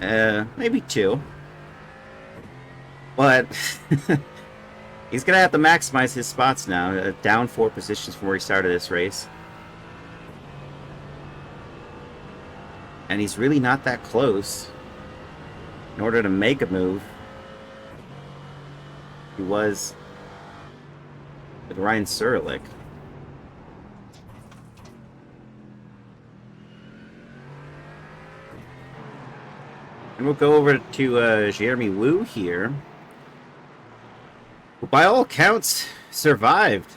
S1: maybe two, but he's going to have to maximize his spots now, down 4 positions from where he started this race. And he's really not that close in order to make a move. He was with Ryan Surlick. And we'll go over to Jeremy Wu here, who by all accounts survived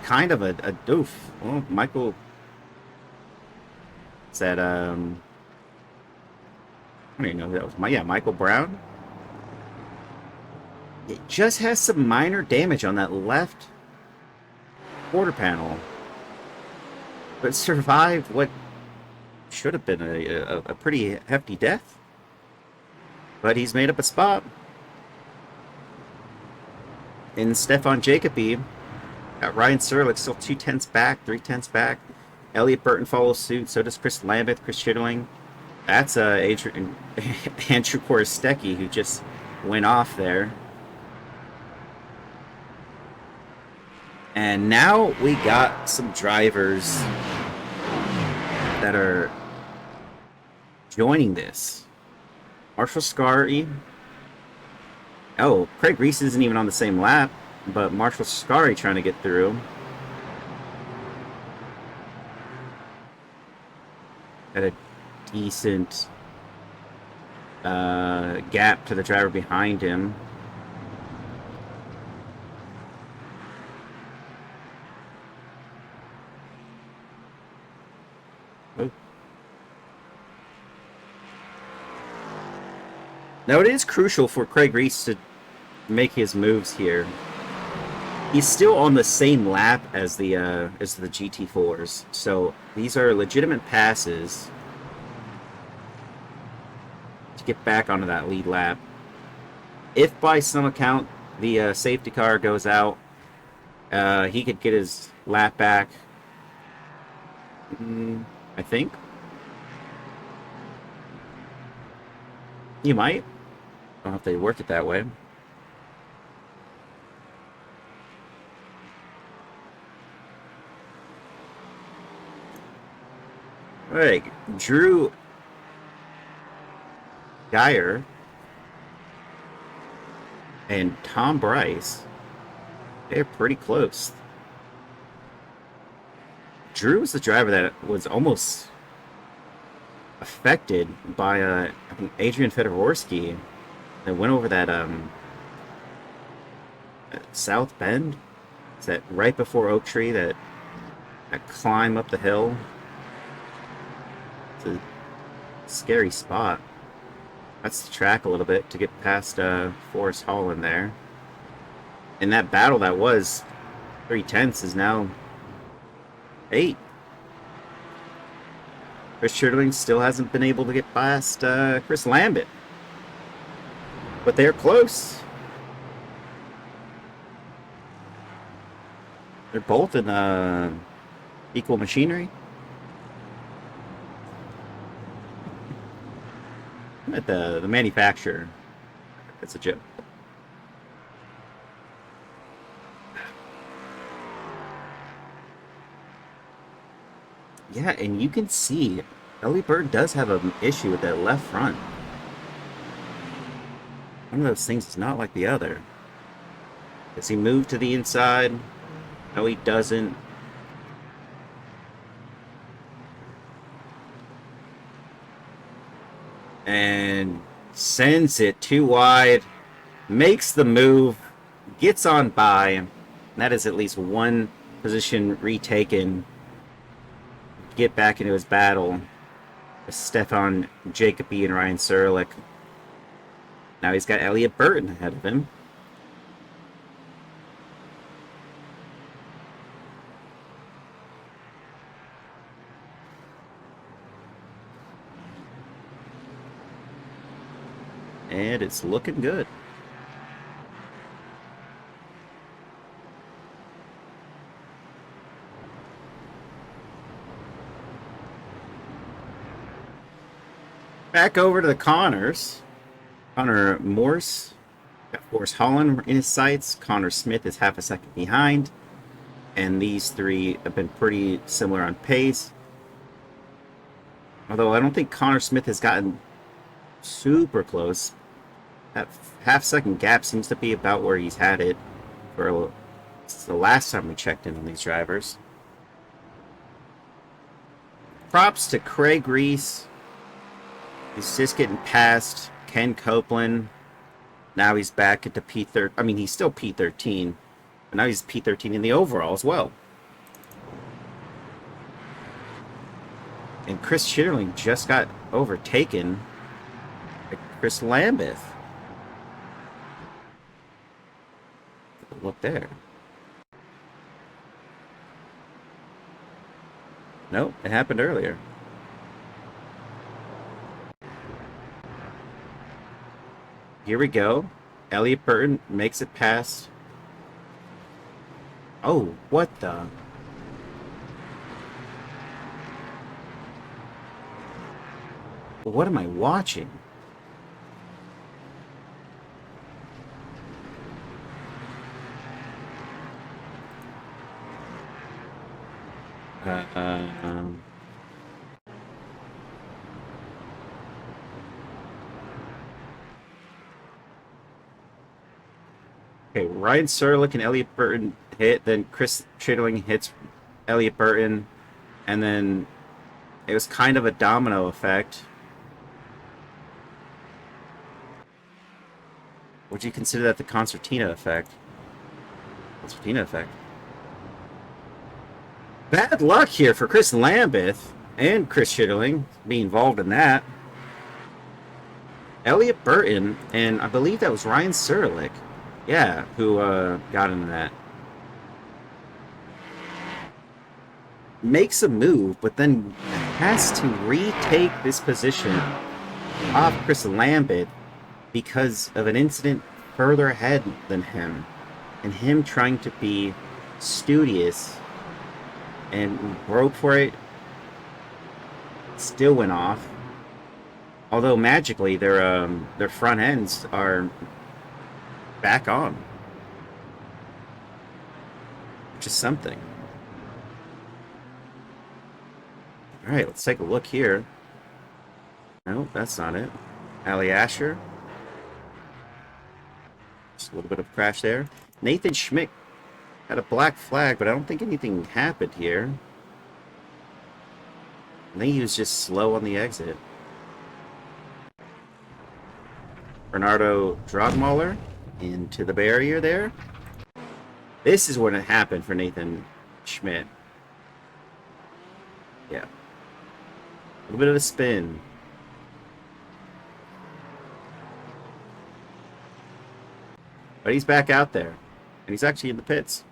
S1: kind of a doof. Well, Michael said, I don't even know who that was. Michael Brown. It just has some minor damage on that left quarter panel, but survived what should have been a pretty hefty death. But he's made up a spot. And Stefan Jacobi got Ryan Surlick still 2/10 back, 3/10 back. Elliot Burton follows suit. So does Chris Lambeth, Chris Chitterling. That's Andrew Korostecki, who just went off there. And now we got some drivers that are joining this. Marshall Scarry. Oh, Craig Reese isn't even on the same lap, but Marshall Scarry trying to get through. At a decent gap to the driver behind him. Oh. Now it is crucial for Craig Reese to make his moves here. He's still on the same lap as the GT4s, so these are legitimate passes to get back onto that lead lap. If by some account the safety car goes out, he could get his lap back. I think he might. I don't know if they work it that way. Alright, Drew Geyer and Tom Bryce, they're pretty close. Drew was the driver that was almost affected by I think Adrian Fedorovsky that went over that South Bend. Is that right before Oak Tree that That climb up the hill. It's a scary spot. That's the track a little bit to get past Forest Hall in there. And that battle that was 3/10 is now 8. Chris Chitterling still hasn't been able to get past Chris Lambert. But they're close. They're both in equal machinery. I'm at the manufacturer. That's a joke. Yeah, and you can see Ellie Bird does have an issue with that left front. One of those things is not like the other. Does he move to the inside? No, he doesn't. And sends it too wide. Makes the move. Gets on by. And that is at least one position retaken. Get back into his battle with Stefan Jacobi and Ryan Serlich. Now he's got Elliot Burton ahead of him. And it's looking good. Back over to the Connors. Connor Morse got Forrest Holland in his sights. Connor Smith is half a second behind. And these three have been pretty similar on pace. Although I don't think Connor Smith has gotten super close. That half-second gap seems to be about where he's had it for the last time we checked in on these drivers. Props to Craig Reese. He's just getting past Ken Copeland. Now he's back at the P13. I mean, he's still P13. But now he's P13 in the overall as well. And Chris Chitterling just got overtaken by Chris Lambeth. Look there. Nope, it happened earlier. Here we go. Elliot Burton makes it past. Oh, what the? What am I watching? Okay, Ryan Serlich and Elliot Burton hit, then Chris Chitterling hits Elliot Burton, and then it was kind of a domino effect. Would you consider that the concertina effect? Concertina effect. Bad luck here for Chris Lambeth and Chris Chitterling being involved in that. Elliot Burton, and I believe that was Ryan Serlich. Yeah, who got into that. Makes a move, but then has to retake this position off Chris Lambert because of an incident further ahead than him. And him trying to be studious and broke for it. Still went off. Although magically their front ends are back on, which is something. All right, let's take a look here. No, that's not it. Ali Asher. Just a little bit of crash there. Nathan Schmidt had a black flag, but I don't think anything happened here. I think he was just slow on the exit. Bernardo Drogmuller into the barrier there. This is when it happened for Nathan Schmidt. Yeah. A little bit of a spin. But he's back out there. And he's actually in the pits.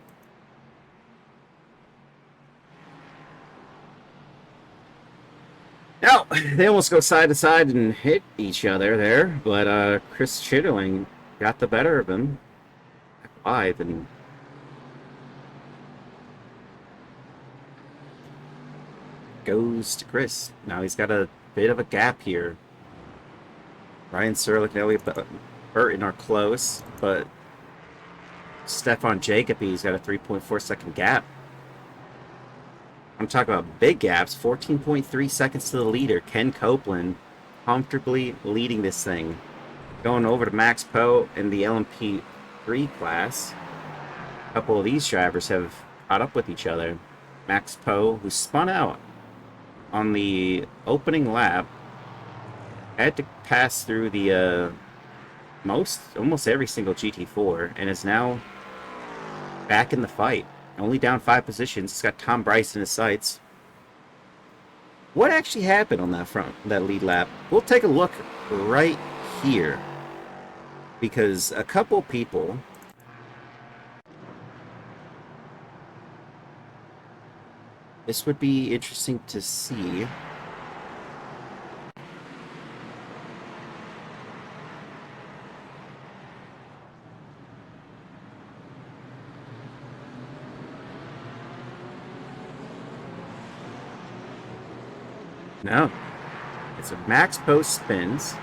S1: Now, they almost go side to side and hit each other there. But Chris Chitterling got the better of him. Live and goes to Chris. Now he's got a bit of a gap here. Ryan Serlich and Elliot Burton are close, but Stefan Jacoby's got a 3.4 second gap. I'm talking about big gaps. 14.3 seconds to the leader. Ken Copeland comfortably leading this thing. Going over to Max Poe in the LMP3 class. A couple of these drivers have caught up with each other. Max Poe, who spun out on the opening lap, had to pass through the almost every single GT4 and is now back in the fight. Only down 5 positions. He's got Tom Bryce in his sights. What actually happened on that lead lap? We'll take a look right here, because a couple people this would be interesting to see. No. It's a Max Post spins.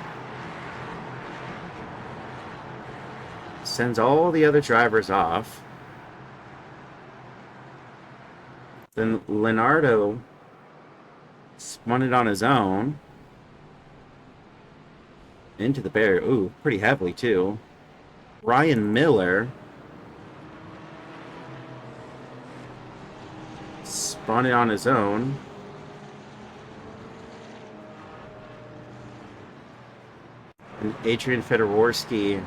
S1: Sends all the other drivers off. Then Leonardo spun it on his own. Into the barrier. Ooh, pretty heavily too. Ryan Miller spun it on his own. And Adrian Fedorowski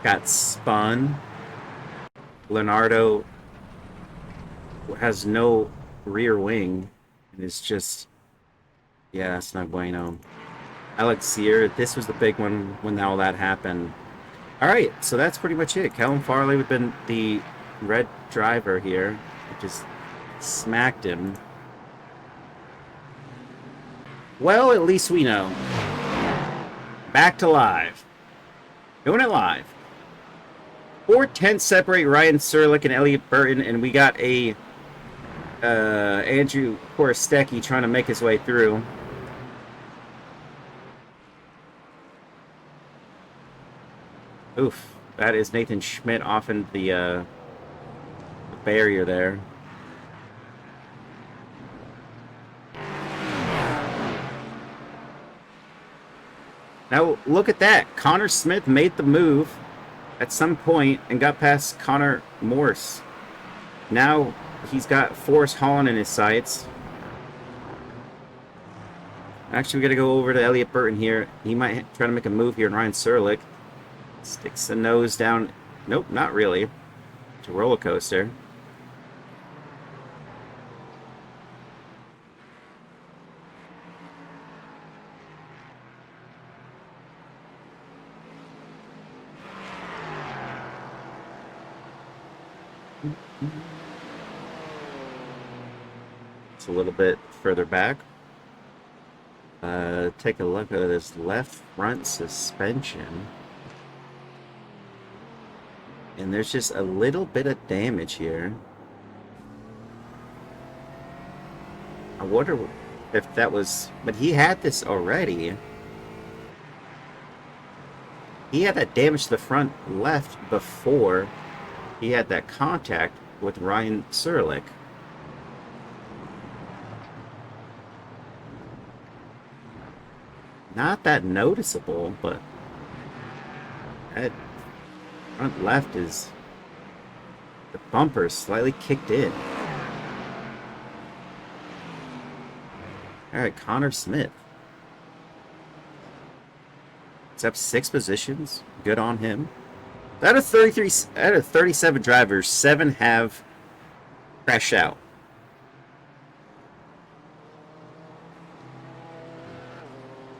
S1: got spun. Leonardo has no rear wing and is just, yeah, it's not bueno. Alex Sear, this was the big one when all that happened. All right, so that's pretty much it. Callum Farley would have been the red driver here. It just smacked him. Well, at least we know. Back to live. Doing it live. 4/10 separate Ryan Serlich and Elliot Burton, and we got a Andrew Korostecki trying to make his way through. Oof, that is Nathan Schmidt off in the barrier there. Now look at that. Connor Smith made the move at some point and got past Connor Morse. Now he's got Forrest Holland in his sights. Actually, we got to go over to Elliot Burton here. He might try to make a move here, and Ryan Serlich sticks the nose down. Nope, not really. It's a roller coaster. It's a little bit further back. Take a look at this left front suspension. And there's just a little bit of damage here. I wonder if that was... But he had this already. He had that damage to the front left before he had that contact with Ryan Serlich. Not that noticeable, but that front left is... The bumper is slightly kicked in. Alright, Connor Smith. It's up 6 positions. Good on him. Out of 37 drivers, 7 have crashed out.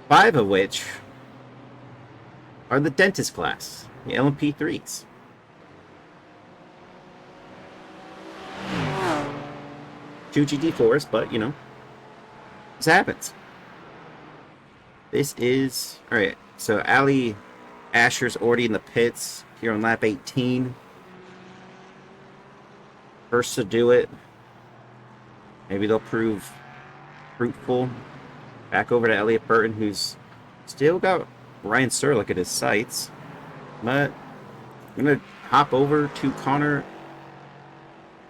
S1: 5 of which are the dentist class, the LMP3s. Two GT4s, but you know, this happens. This is all right. So Ali Asher's already in the pits here on lap 18. First to do it. Maybe they'll prove fruitful. Back over to Elliott Burton, who's still got Ryan Serlich at his sights. But I'm going to hop over to Connor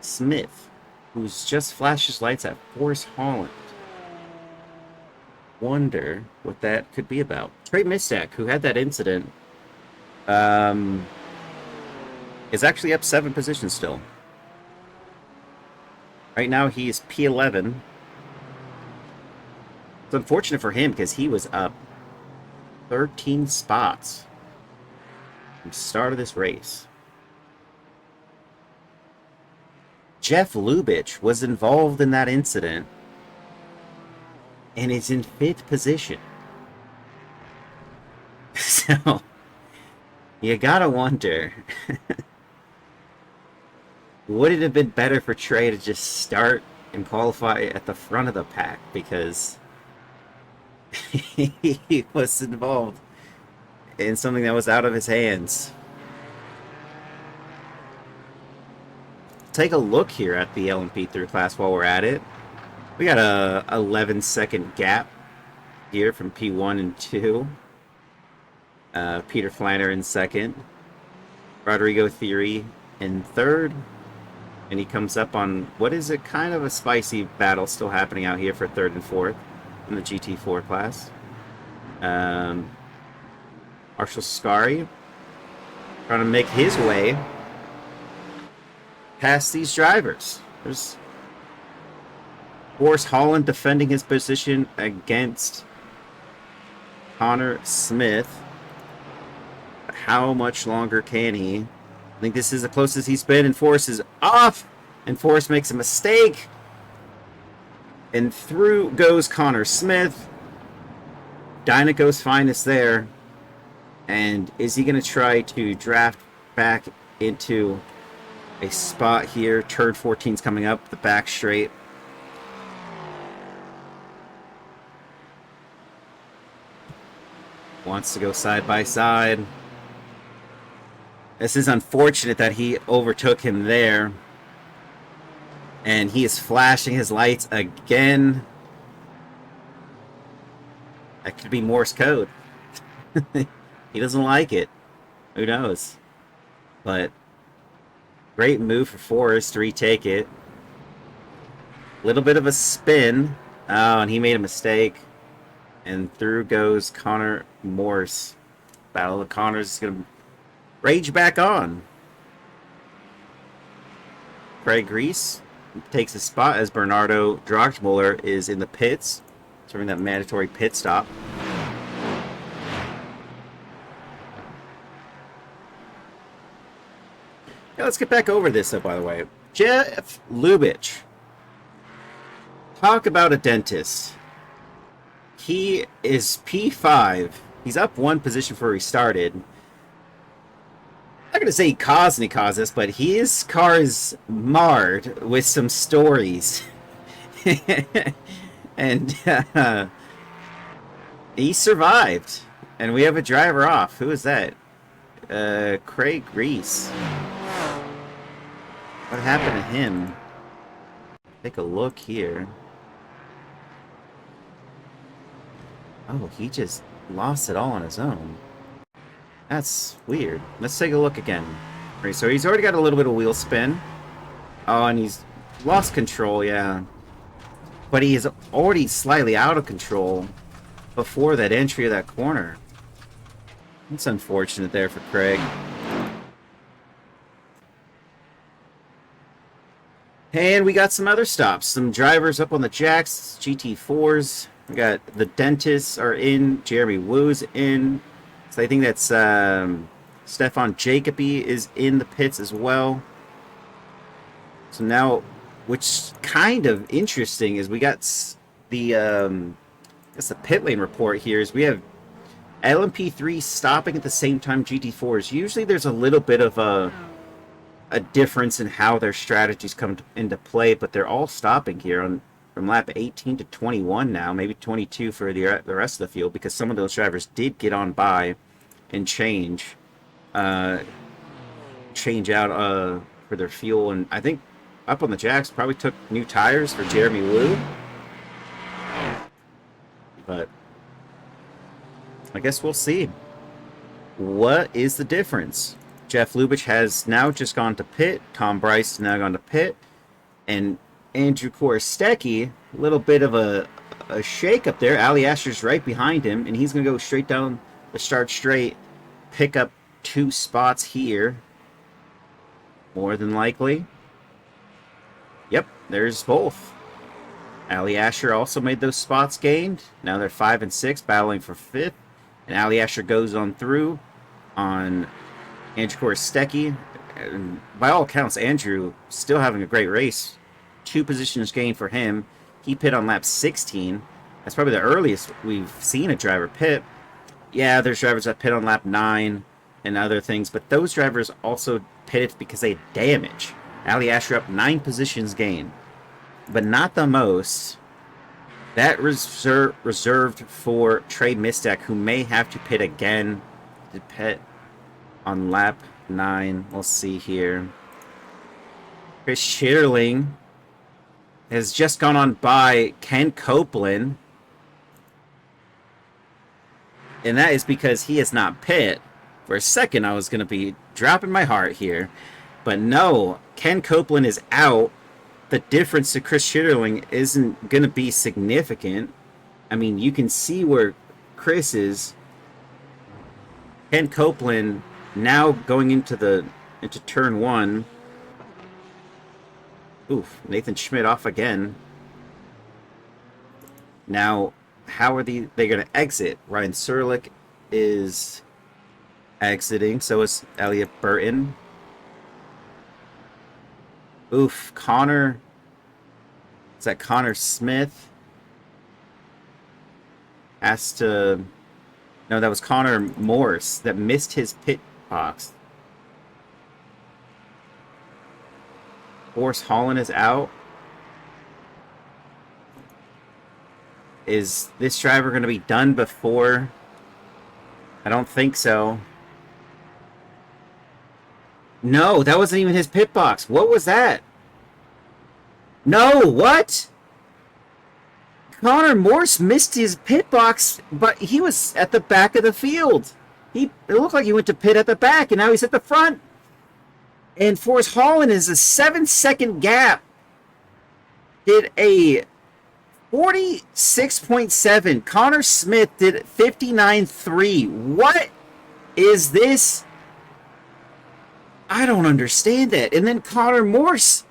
S1: Smith, who's just flashed his lights at Forrest Holland. Wonder what that could be about. Trey Mistak, who had that incident, is actually up 7 positions still. Right now he is P11. It's unfortunate for him because he was up 13 spots from the start of this race. Jeff Lubitsch was involved in that incident and is in 5th position. So, you gotta wonder, would it have been better for Trey to just start and qualify at the front of the pack because he was involved in something that was out of his hands? Take a look here at the LMP3 class while we're at it. We got a 11-second gap here from P1 and 2. Peter Flanner in 2nd. Rodrigo Theory in 3rd. And he comes up on what is a kind of a spicy battle still happening out here for 3rd and 4th in the GT4 class. Marshall Scari trying to make his way past these drivers. There's Forrest Holland defending his position against Connor Smith. How much longer can he? I think this is the closest he's been, and Forrest is off, and Forrest makes a mistake. And through goes Connor Smith. Dynaco's finest there. And is he going to try to draft back into a spot here? Turn 14's coming up, the back straight. Wants to go side by side. This is unfortunate that he overtook him there. And he is flashing his lights again. That could be Morse code. He doesn't like it. Who knows? But great move for Forrest to retake it. Little bit of a spin. Oh, and he made a mistake. And through goes Connor Morse. Battle of Connors is going to rage back on. Craig Reese takes a spot as Bernardo Drogmuller is in the pits, serving that mandatory pit stop. Yeah, let's get back over this, by the way. Jeff Lubitsch. Talk about a dentist. He is P5. He's up 1 position before he started. I'm not going to say he caused this, but his car is marred with some stories. And he survived. And we have a driver off. Who is that? Craig Reese. What happened to him? Take a look here. Oh, he just lost it all on his own. That's weird. Let's take a look again. Right, so he's already got a little bit of wheel spin. Oh, and he's lost control, yeah. But he is already slightly out of control before that entry of that corner. It's unfortunate there for Craig. And we got some other stops. Some drivers up on the jacks, GT4s. We got the dentists are in. Jeremy Wu's in. So I think that's Stefan Jacoby is in the pits as well. So now, which kind of interesting is we got the That's the pit lane report here. Is we have LMP3 stopping at the same time GT4s. Usually there's a little bit of a difference in how their strategies come into play, but they're all stopping here on from lap 18 to 21 now, maybe 22 for the rest of the field, because some of those drivers did get on by and change out for their fuel. And I think up on the jacks probably took new tires for Jeremy Wu, but I guess we'll see. What is the difference? Jeff Lubitsch has now just gone to pit. Tom Bryce has now gone to pit. And Andrew Korostecki, a little bit of a shake up there. Ali Asher's right behind him, and he's going to go straight down the start straight, pick up 2 spots here. More than likely. Yep, there's both. Ali Asher also made those spots gained. Now they're 5 and 6, battling for 5th. And Ali Asher goes on through on Andrew Korostecki. And by all accounts, Andrew still having a great race. 2 positions gained for him. He pit on lap 16. That's probably the earliest we've seen a driver pit. Yeah, there's drivers that pit on lap 9 and other things, but those drivers also pitted because they had damage. Ali Asher up 9 positions gained, but not the most. That reserved for Trey Mistak, who may have to pit again to pit on lap 9. We'll see here. Chris Schierling has just gone on by Ken Copeland, and that is because he has not pit. For a second, I was going to be dropping my heart here, but no, Ken Copeland is out. The difference to Chris Schierling isn't going to be significant. I mean, you can see where Chris is. Ken Copeland now going into turn 1. Oof, Nathan Schmidt off again. Now, how are they going to exit? Ryan Serlich is exiting, so is Elliot Burton. Oof, Connor. Is that Connor Smith? Has to... No, that was Connor Morse that missed his pit box. Forrest Holland is out. Is this driver going to be done before? I don't think so. No, that wasn't even his pit box. What was that? No, what? Connor Morse missed his pit box, but he was at the back of the field. It looked like he went to pit at the back, and now he's at the front. And Forrest Holland is a 7-second gap. Did a 46.7. Connor Smith did 59.3. What is this? I don't understand that. And then Connor Morse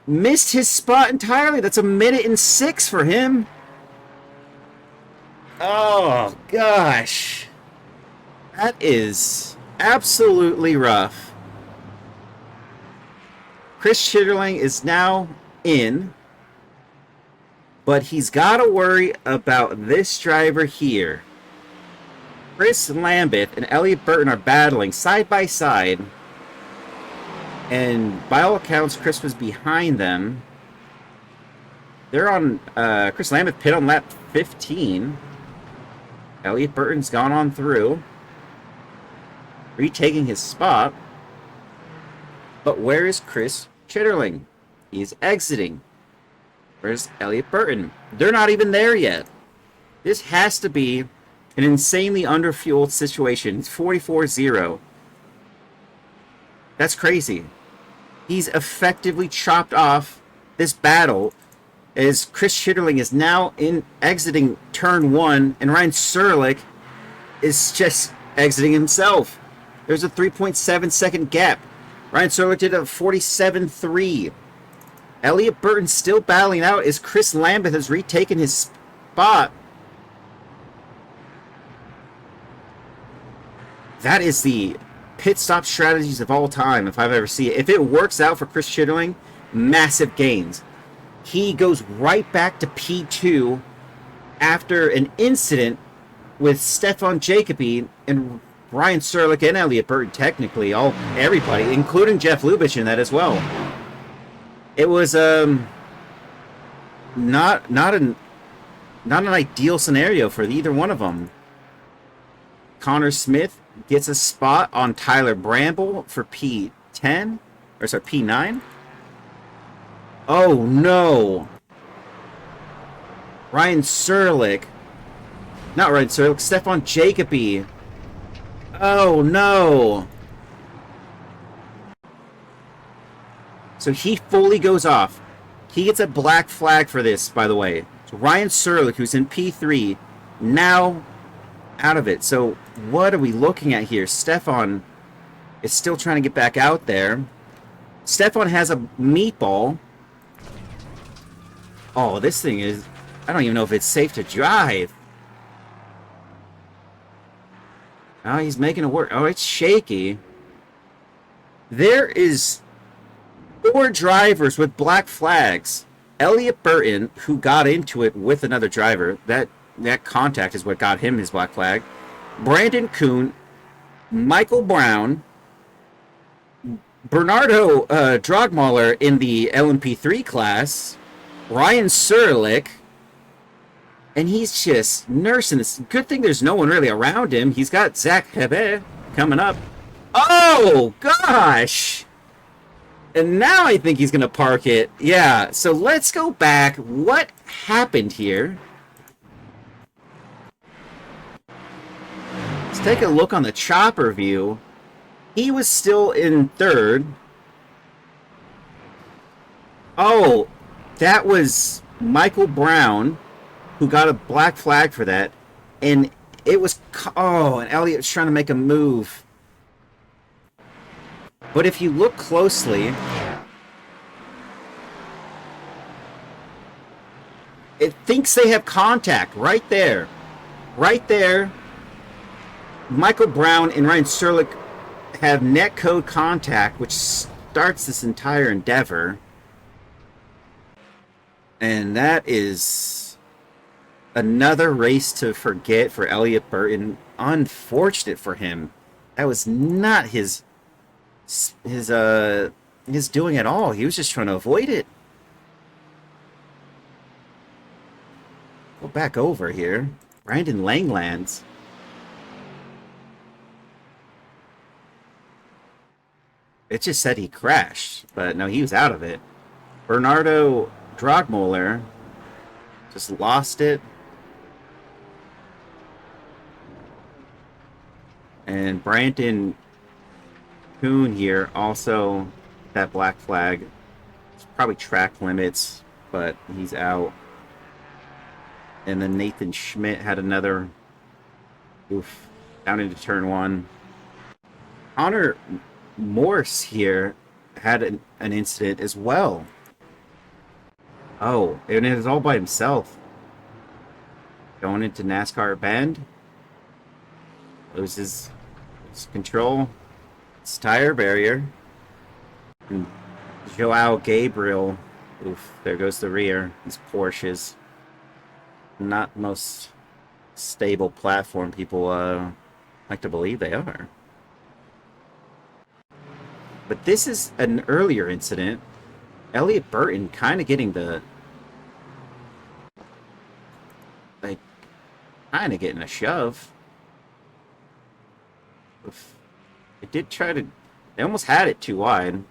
S1: missed his spot entirely. That's 1:06 for him. Oh, gosh. That is absolutely rough. Chris Schierling is now in, but he's got to worry about this driver here. Chris Lambeth and Elliot Burton are battling side by side, and by all accounts, Chris was behind them. They're on, Chris Lambeth pit on lap 15. Elliot Burton's gone on through, retaking his spot. But where is Chris Schierling? He's exiting. Where's Elliot Burton? They're not even there yet. This has to be an insanely underfueled situation. It's 44-0. That's crazy. He's effectively chopped off this battle as Chris Schierling is now exiting turn 1, and Ryan Serlich is just exiting himself. There's a 3.7 second gap. Ryan Serlich did a 47.3. Elliot Burton still battling out as Chris Lambeth has retaken his spot. That is the pit stop strategies of all time, if I've ever seen it. If it works out for Chris Schierling, massive gains. He goes right back to P2 after an incident with Stefan Jacobi and Ryan Serlich and Elliot Burton, technically everybody, including Jeff Lubitsch in that as well. It was not an ideal scenario for either one of them. Connor Smith gets a spot on Tyler Bramble for P10, or sorry, P9. Oh no! Ryan Serlich. Not Ryan Serlich, Stefan Jacobi. Oh no! So he fully goes off. He gets a black flag for this, by the way. So Ryan Serlich, who's in P3, now out of it. So what are we looking at here? Stefan is still trying to get back out there. Stefan has a meatball. Oh, this thing is... I don't even know if it's safe to drive. Oh, he's making it work. Oh, it's shaky. There is 4 drivers with black flags. Elliot Burton, who got into it with another driver. That contact is what got him his black flag. Brandon Kuhn, Michael Brown, Bernardo Drogmuller in the LMP3 class, Ryan Serlich, and he's just nursing this. Good thing there's no one really around him. He's got Zach Hebe coming up. Oh, gosh! And now I think he's going to park it. Yeah, so let's go back. What happened here? Let's take a look on the chopper view. He was still in third. Oh, that was Michael Brown, who got a black flag for that. And it was... Oh, and Elliott was trying to make a move. But if you look closely, it thinks they have contact right there. Right there. Michael Brown and Ryan Serlich have netcode contact, which starts this entire endeavor. And that is another race to forget for Elliot Burton. Unfortunate for him. That was not his doing at all. He was just trying to avoid it. Go back over here. Brandon Langlands. It just said he crashed, but no, he was out of it. Bernardo Drogmuller just lost it. And Brandon Kuhn here also that black flag. It's probably track limits, but he's out. And then Nathan Schmidt had another down into turn 1. Connor Morse here had an incident as well. Oh, and it was all by himself. Going into NASCAR Bend. Loses his control. It's tire barrier. And Joao Gabriel. There goes the rear. These Porsches. Not the most stable platform people like to believe they are. But this is an earlier incident. Elliot Burton kind of getting the... Like, kind of getting a shove. It did try to... They almost had it too wide.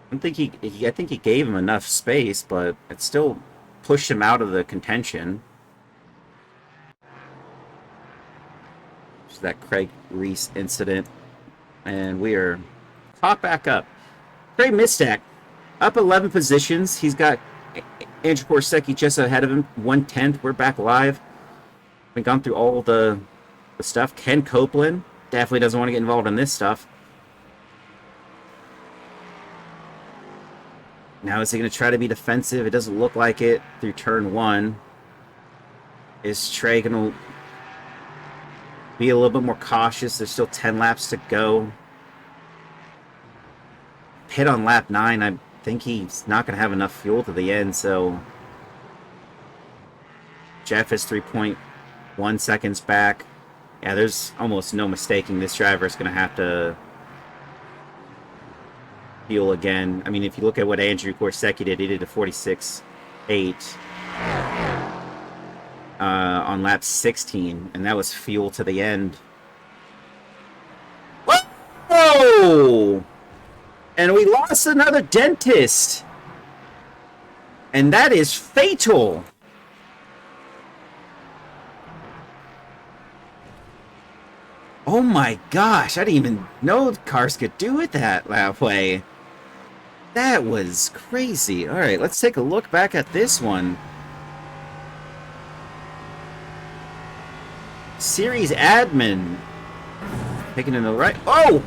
S1: I think he gave him enough space, but it still pushed him out of the contention. Just that Craig Reese incident. And we are caught back up. Craig Mistak up 11 positions. He's got Andrew Korsecki just ahead of him, 1/10. We're back live. We've gone through all the stuff. Ken Copeland definitely doesn't want to get involved in this stuff. Now is he going to try to be defensive? It doesn't look like it through turn 1. Is Trey going to be a little bit more cautious? There's still 10 laps to go. Pit on lap 9. I think he's not going to have enough fuel to the end, so Jeff is 3.1 seconds back. Yeah, there's almost no mistaking this driver is going to have to fuel again. I mean, if you look at what Andrew Gorsecki did, he did a 46.8 on lap 16, and that was fuel to the end. Whoa! And we lost another dentist. And that is fatal. Oh my gosh, I didn't even know cars could do it that way. That was crazy. All right, let's take a look back at this one. Series admin. Taking in the right. Oh!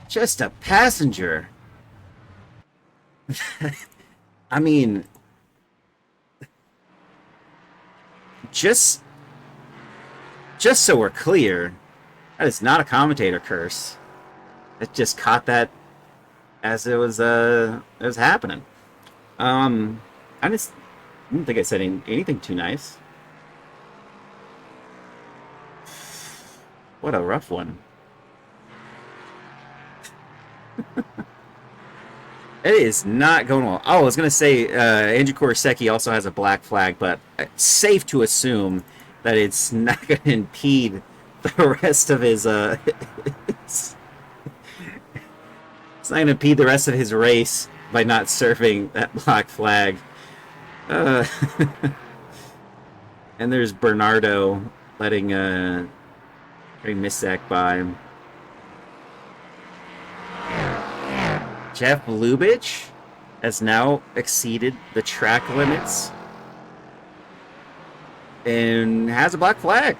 S1: Just a passenger. I mean, just so we're clear, that is not a commentator curse. It just caught that as it was happening. I didn't think I said anything too nice. What a rough one. It is not going well. Oh, I was going to say Andrew Gorsecki also has a black flag, but it's safe to assume that it's not going to impede the rest of his... it's not going to impede the rest of his race by not serving that black flag. And there's Bernardo letting Trey Misak by. Jeff Lubitsch has now exceeded the track limits and has a black flag.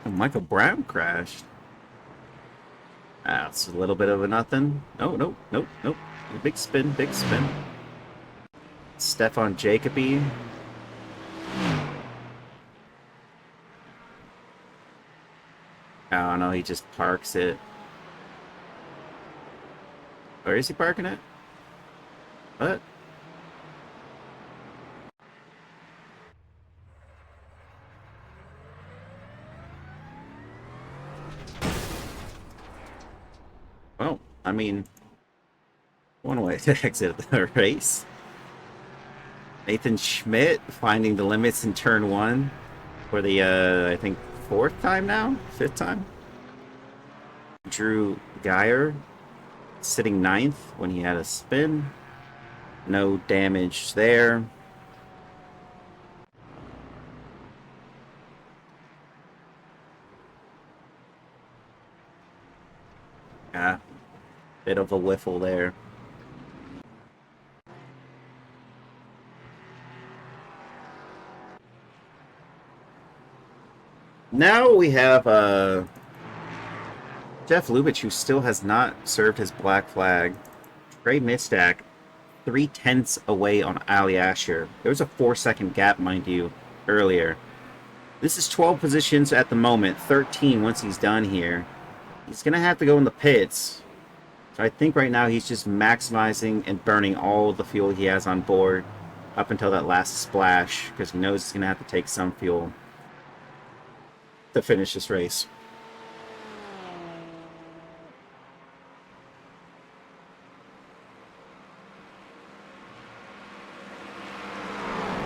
S1: Oh, Michael Brown crashed. That's a little bit of a nothing. Nope. Big spin. Stefan Jacobi. Oh no, he just parks it. Where is he parking it? What? Well, I mean, one way to exit the race. Nathan Schmidt finding the limits in turn one for the, I think, fifth time. Drew Geyer sitting ninth when he had a spin. No damage there. Yeah, bit of a whiffle there. Now we have Jeff Lubitsch, who still has not served his black flag. Trey Misak, 3/10 away on Ali Asher. There was a 4-second gap, mind you, earlier. This is 12 positions at the moment, 13 once he's done here. He's going to have to go in the pits. So I think right now he's just maximizing and burning all the fuel he has on board up until that last splash, because he knows he's going to have to take some fuel to finish this race.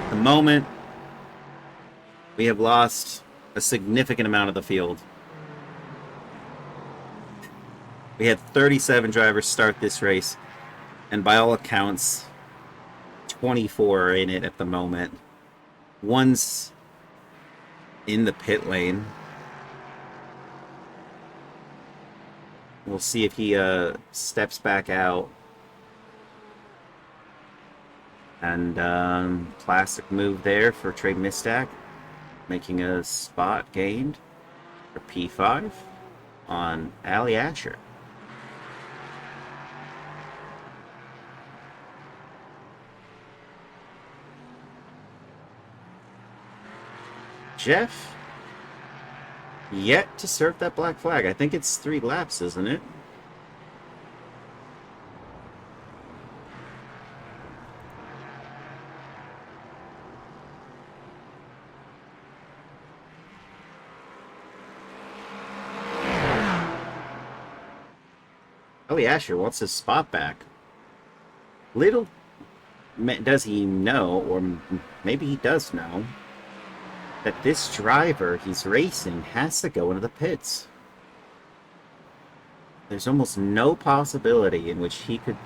S1: At the moment, we have lost a significant amount of the field. We had 37 drivers start this race, and by all accounts, 24 are in it at the moment. One's in the pit lane. We'll see if he steps back out. And classic move there for Trey Misak, making a spot gained for P5 on Ali Asher. Jeff yet to serve that black flag. I think it's 3 laps, isn't it? Ellie Asher wants his spot back. Little does he know, or maybe he does know, that this driver he's racing has to go into the pits. There's almost no possibility in which he could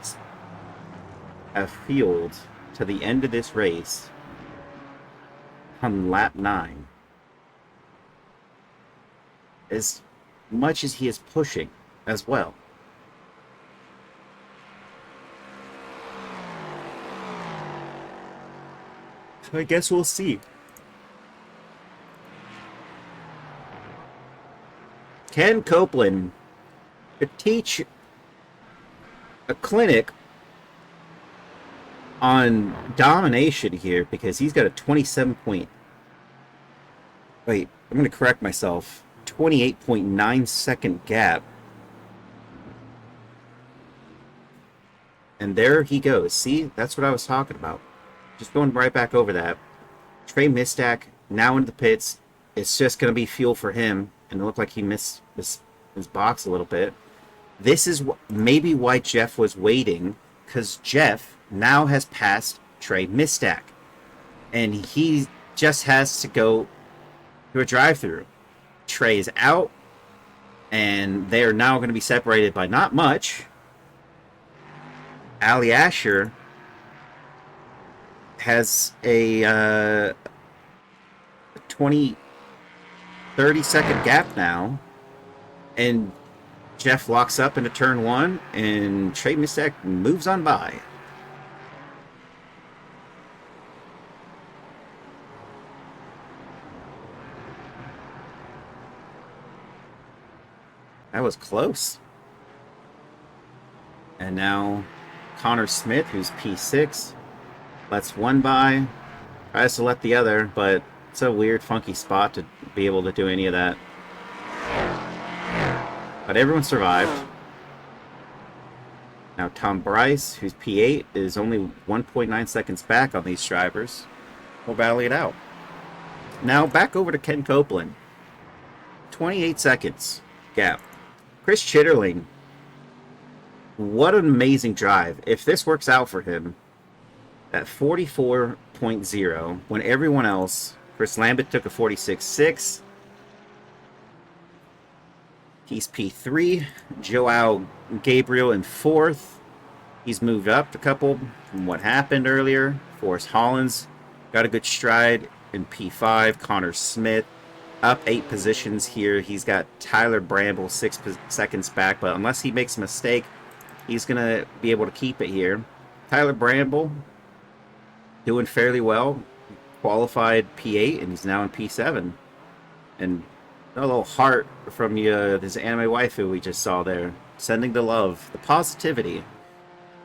S1: have fueled to the end of this race on lap 9. As much as he is pushing as well. So I guess we'll see. Ken Copeland could teach a clinic on domination here because he's got a 27 point... Wait, I'm going to correct myself. 28.9 second gap. And there he goes. See, that's what I was talking about. Just going right back over that. Trey Mistack now into the pits. It's just going to be fuel for him. And it looked like he missed his box a little bit. This is maybe why Jeff was waiting. Because Jeff now has passed Trey Mistack. And he just has to go to a drive-thru. Trey is out. And they are now going to be separated by not much. Ali Asher has a 30 second gap now, and Jeff locks up into turn 1, and Trey Mistack moves on by. That was close. And now Connor Smith, who's P6, lets one by, tries to let the other, but it's a weird, funky spot to be able to do any of that. But everyone survived. Now Tom Bryce, who's P8, is only 1.9 seconds back on these drivers. We'll battle it out. Now back over to Ken Copeland. 28 seconds gap. Chris Chitterling. What an amazing drive. If this works out for him, at 44.0, when everyone else, Chris Lambert took a 46.6. He's P3. Joao Gabriel in 4th. He's moved up a couple from what happened earlier. Forrest Hollins got a good stride in P5. Connor Smith up 8 positions here. He's got Tyler Bramble 6 seconds back, but unless he makes a mistake, he's going to be able to keep it here. Tyler Bramble doing fairly well. Qualified P8, and he's now in P7. And a little heart from this anime waifu we just saw there. Sending the love, the positivity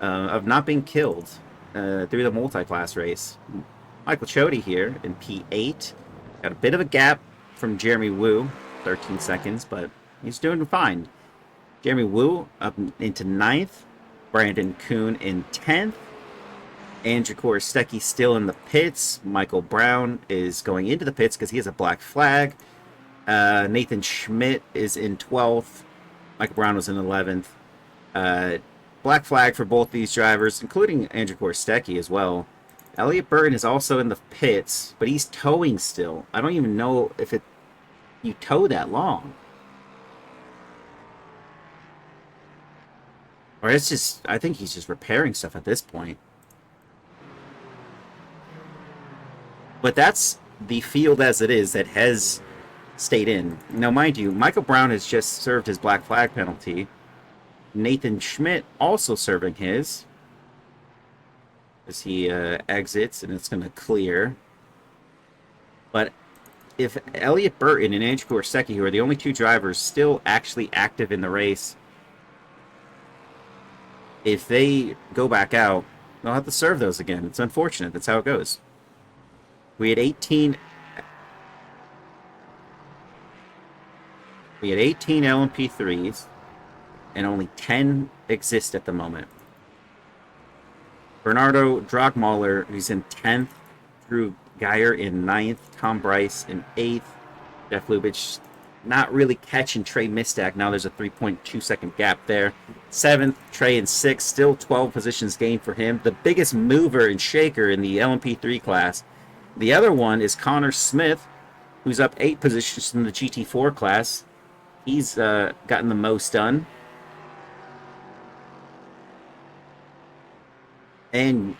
S1: of not being killed through the multi-class race. Michael Chody here in P8. Got a bit of a gap from Jeremy Wu, 13 seconds, but he's doing fine. Jeremy Wu up into 9th. Brandon Kuhn in 10th. Andrew Korostecki still in the pits. Michael Brown is going into the pits because he has a black flag. Nathan Schmidt is in 12th. Michael Brown was in 11th. Black flag for both these drivers, including Andrew Korostecki as well. Elliot Burton is also in the pits, but he's towing still. I don't even know if you tow that long. Or it's just, I think he's just repairing stuff at this point. But that's the field as it is that has stayed in. Now, mind you, Michael Brown has just served his black flag penalty. Nathan Schmidt also serving his. As he exits, and it's going to clear. But if Elliot Burton and Andrew Korostecki, who are the only 2 drivers still actually active in the race, if they go back out, they'll have to serve those again. It's unfortunate. That's how it goes. We had 18 We had 18 LMP3s, and only 10 exist at the moment. Bernardo Drogmaller, who's in 10th, Drew Geyer in 9th, Tom Bryce in 8th, Jeff Lubitsch not really catching Trey Mistak. Now there's a 3.2 second gap there. 7th, Trey in 6th, still 12 positions gained for him. The biggest mover and shaker in the LMP3 class. The other one is Connor Smith, who's up 8 positions in the GT4 class. He's gotten the most done. And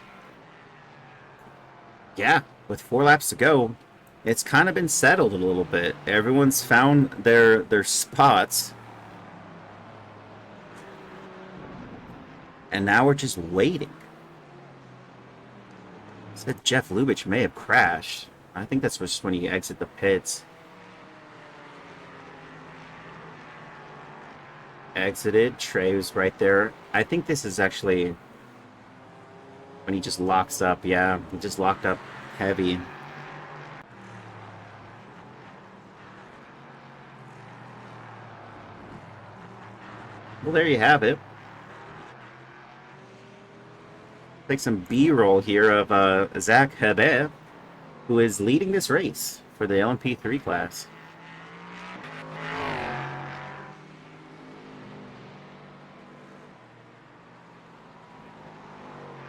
S1: yeah, with 4 laps to go, it's kind of been settled a little bit. Everyone's found their spots. And now we're just waiting. Said Jeff Lubitsch may have crashed. I think that's just when you exit the pits. Exited. Trey was right there. I think this is actually when he just locks up. Yeah, he just locked up heavy. Well, there you have it. Take some B-roll here of Zach Hebert, who is leading this race for the LMP3 class.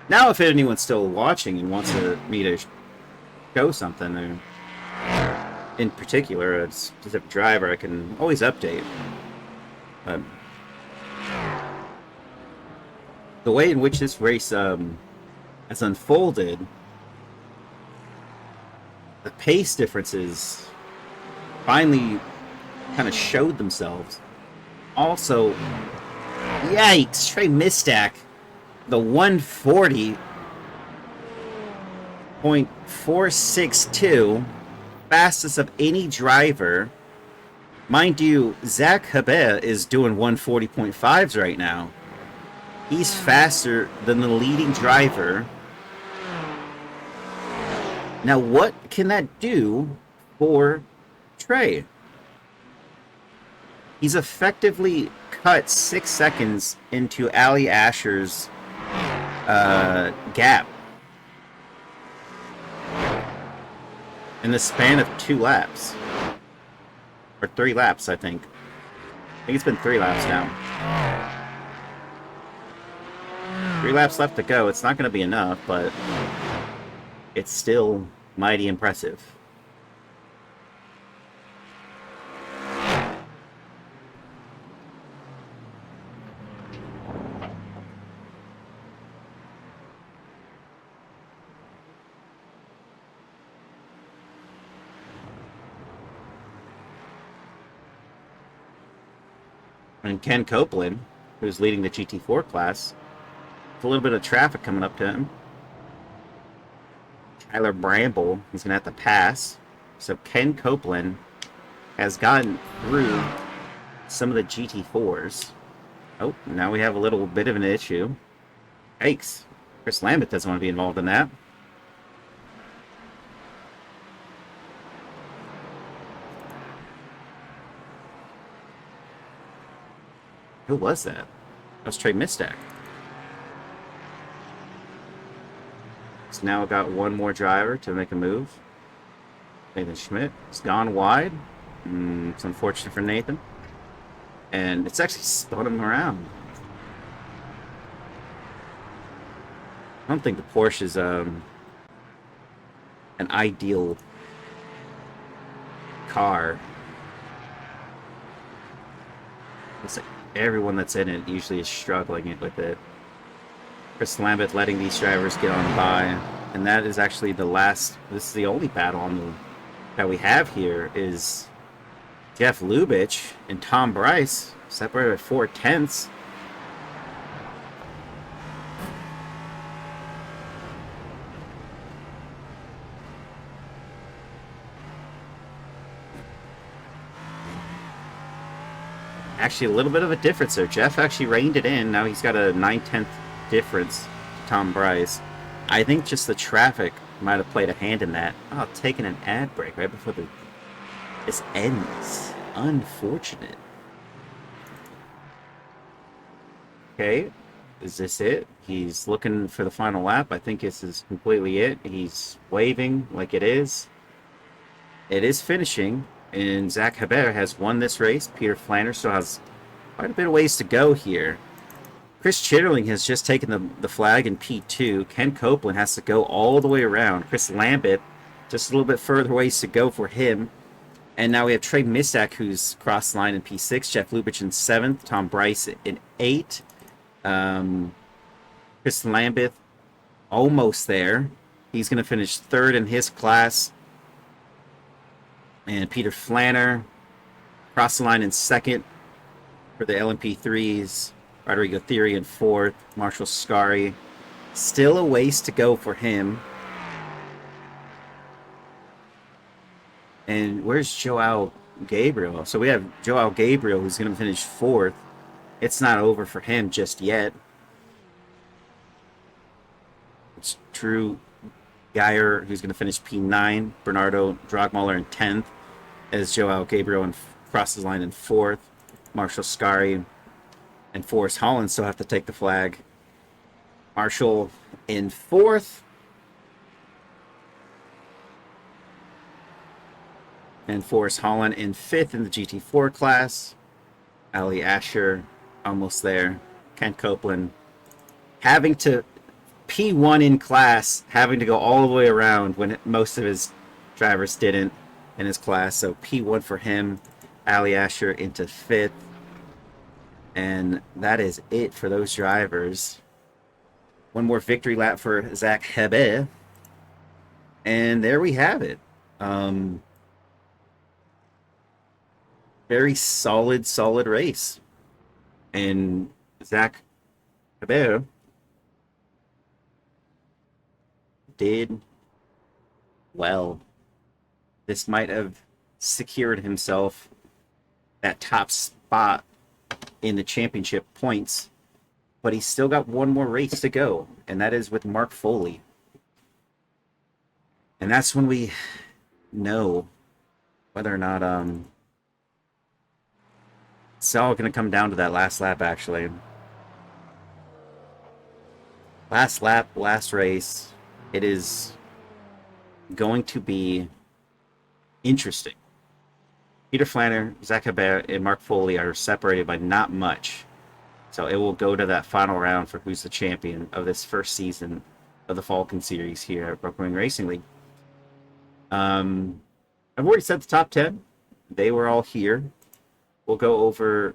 S1: Now, if anyone's still watching and wants me to show something, in particular, a specific driver, I can always update. The way in which this race has unfolded, the pace differences finally kind of showed themselves. Also, yikes, Trey Mistak, the 140.462, fastest of any driver. Mind you, Zach Hebert is doing 140.5s right now. He's faster than the leading driver. Now, what can that do for Trey? He's effectively cut 6 seconds into Ali Asher's gap in the span of 2 laps. Or 3 laps, I think. I think it's been 3 laps now. 3 laps left to go. It's not going to be enough, but it's still mighty impressive. And Ken Copeland, who's leading the GT4 class, a little bit of traffic coming up to him. Tyler Bramble, he's going to have to pass. So Ken Copeland has gotten through some of the GT4s. Oh, now we have a little bit of an issue. Yikes. Chris Lambert doesn't want to be involved in that. Who was that? That was Trey Mistak. It's now got one more driver to make a move. Nathan Schmidt. It's gone wide. It's unfortunate for Nathan. And it's actually spun him around. I don't think the Porsche is an ideal car. It's like everyone that's in it usually is struggling with it. Chris Lambert letting these drivers get on by, and that is actually the last. This is the only battle that we have here is Jeff Lubitsch and Tom Bryce separated by 4/10. Actually, a little bit of a difference there. Jeff actually reined it in. Now he's got a 9/10 difference to Tom Bryce. I think just the traffic might have played a hand in that. Oh, taking an ad break right before this ends. Unfortunate. Okay, is this it? He's looking for the final lap. I think this is completely it. He's waving like it is. It is finishing, and Zach Hebert has won this race. Peter Flanner still has quite a bit of ways to go here. Chris Chitterling has just taken the flag in P2. Ken Copeland has to go all the way around. Chris Lambeth, just a little bit further ways to go for him. And now we have Trey Missak, who's crossed the line in P6. Jeff Lubitsch in 7th. Tom Bryce in 8th. Chris Lambeth, almost there. He's going to finish 3rd in his class. And Peter Flanner, crossed the line in 2nd for the LMP3s. Rodrigo Theory in 4th. Marshall Scari. Still a ways to go for him. And where's Joao Gabriel? So we have Joao Gabriel, who's going to finish 4th. It's not over for him just yet. It's Drew Geyer, who's going to finish P9. Bernardo Drogmuller in 10th. As Joao Gabriel crosses the line in 4th. Marshall Scari and Forrest Holland still have to take the flag. Marshall in 4th. And Forrest Holland in 5th in the GT4 class. Ali Asher almost there. Ken Copeland having to P1 in class, having to go all the way around when most of his drivers didn't in his class. So P1 for him. Ali Asher into 5th. And that is it for those drivers. One more victory lap for Zach Hebert. And there we have it. Very solid race. And Zach Hebert did well. This might have secured himself that top spot in the championship points, but he's still got one more race to go, and that is with Mark Foley. And that's when we know whether or not it's all going to come down to that last lap, actually. Last lap, last race. It is going to be interesting. Peter Flanner, Zach Hebert, and Mark Foley are separated by not much. So it will go to that final round for who's the champion of this first season of the Falken series here at Brooklyn Racing League. I've already said the top 10. They were all here. We'll go over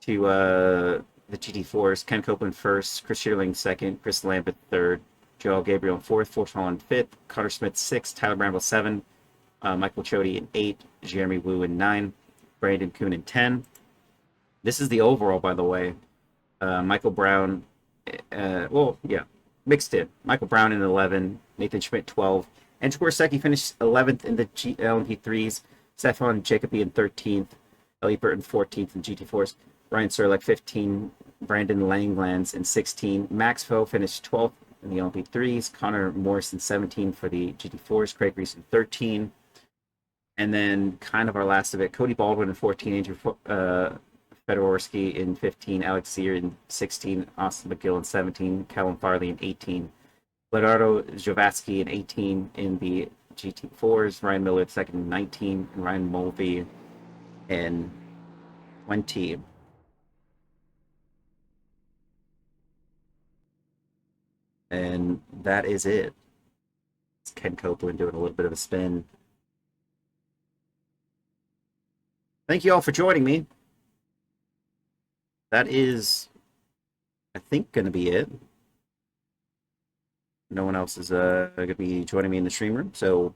S1: to the GT4s. Ken Copeland first, Chris Shearling second, Chris Lambert third, Joel Gabriel in fourth, Forrest Holland fifth, Connor Smith sixth, Tyler Bramble 7, Michael Chody in 8, Jeremy Wu in 9, Brandon Kuhn in 10. This is the overall, by the way. Michael Brown, mixed in. Michael Brown in 11, Nathan Schmidt 12, and Jaworski finished 11th in the LMP3s, Stefan Jacoby in 13th, Elliot Burton 14th in GT4s, Ryan Serlek 15, Brandon Langlands in 16, Max Foe finished 12th in the LMP3s, Connor Morrison 17 for the GT4s, Craig Reese in 13, and then kind of our last of it, Cody Baldwin in 14, Andrew Fedorowski in 15, Alex Sear in 16, Austin McGill in 17, Callum Farley in 18, Leonardo Javatsky in 18 in the GT4s, Ryan Miller second in 19, and Ryan Mulvey in 20. And that is it. It's Ken Copeland doing a little bit of a spin. Thank you all for joining me. That is, I think, going to be it. No one else is going to be joining me in the stream room, so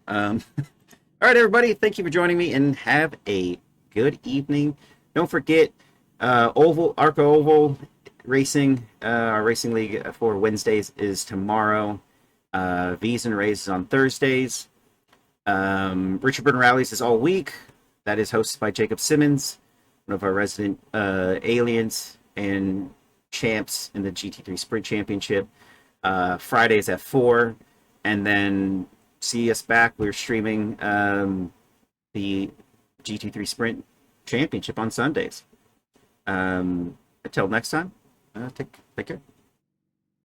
S1: all right, everybody, thank you for joining me, and have a good evening. Don't forget, Arca Oval Racing, our racing league for Wednesdays is tomorrow. V's and Rays is on Thursdays. Richard Burton Rallies is all week. That is hosted by Jacob Simmons, one of our resident aliens and champs in the GT3 Sprint Championship. Fridays at 4, and then see us back. We're streaming the GT3 Sprint Championship on Sundays. Until next time, take care.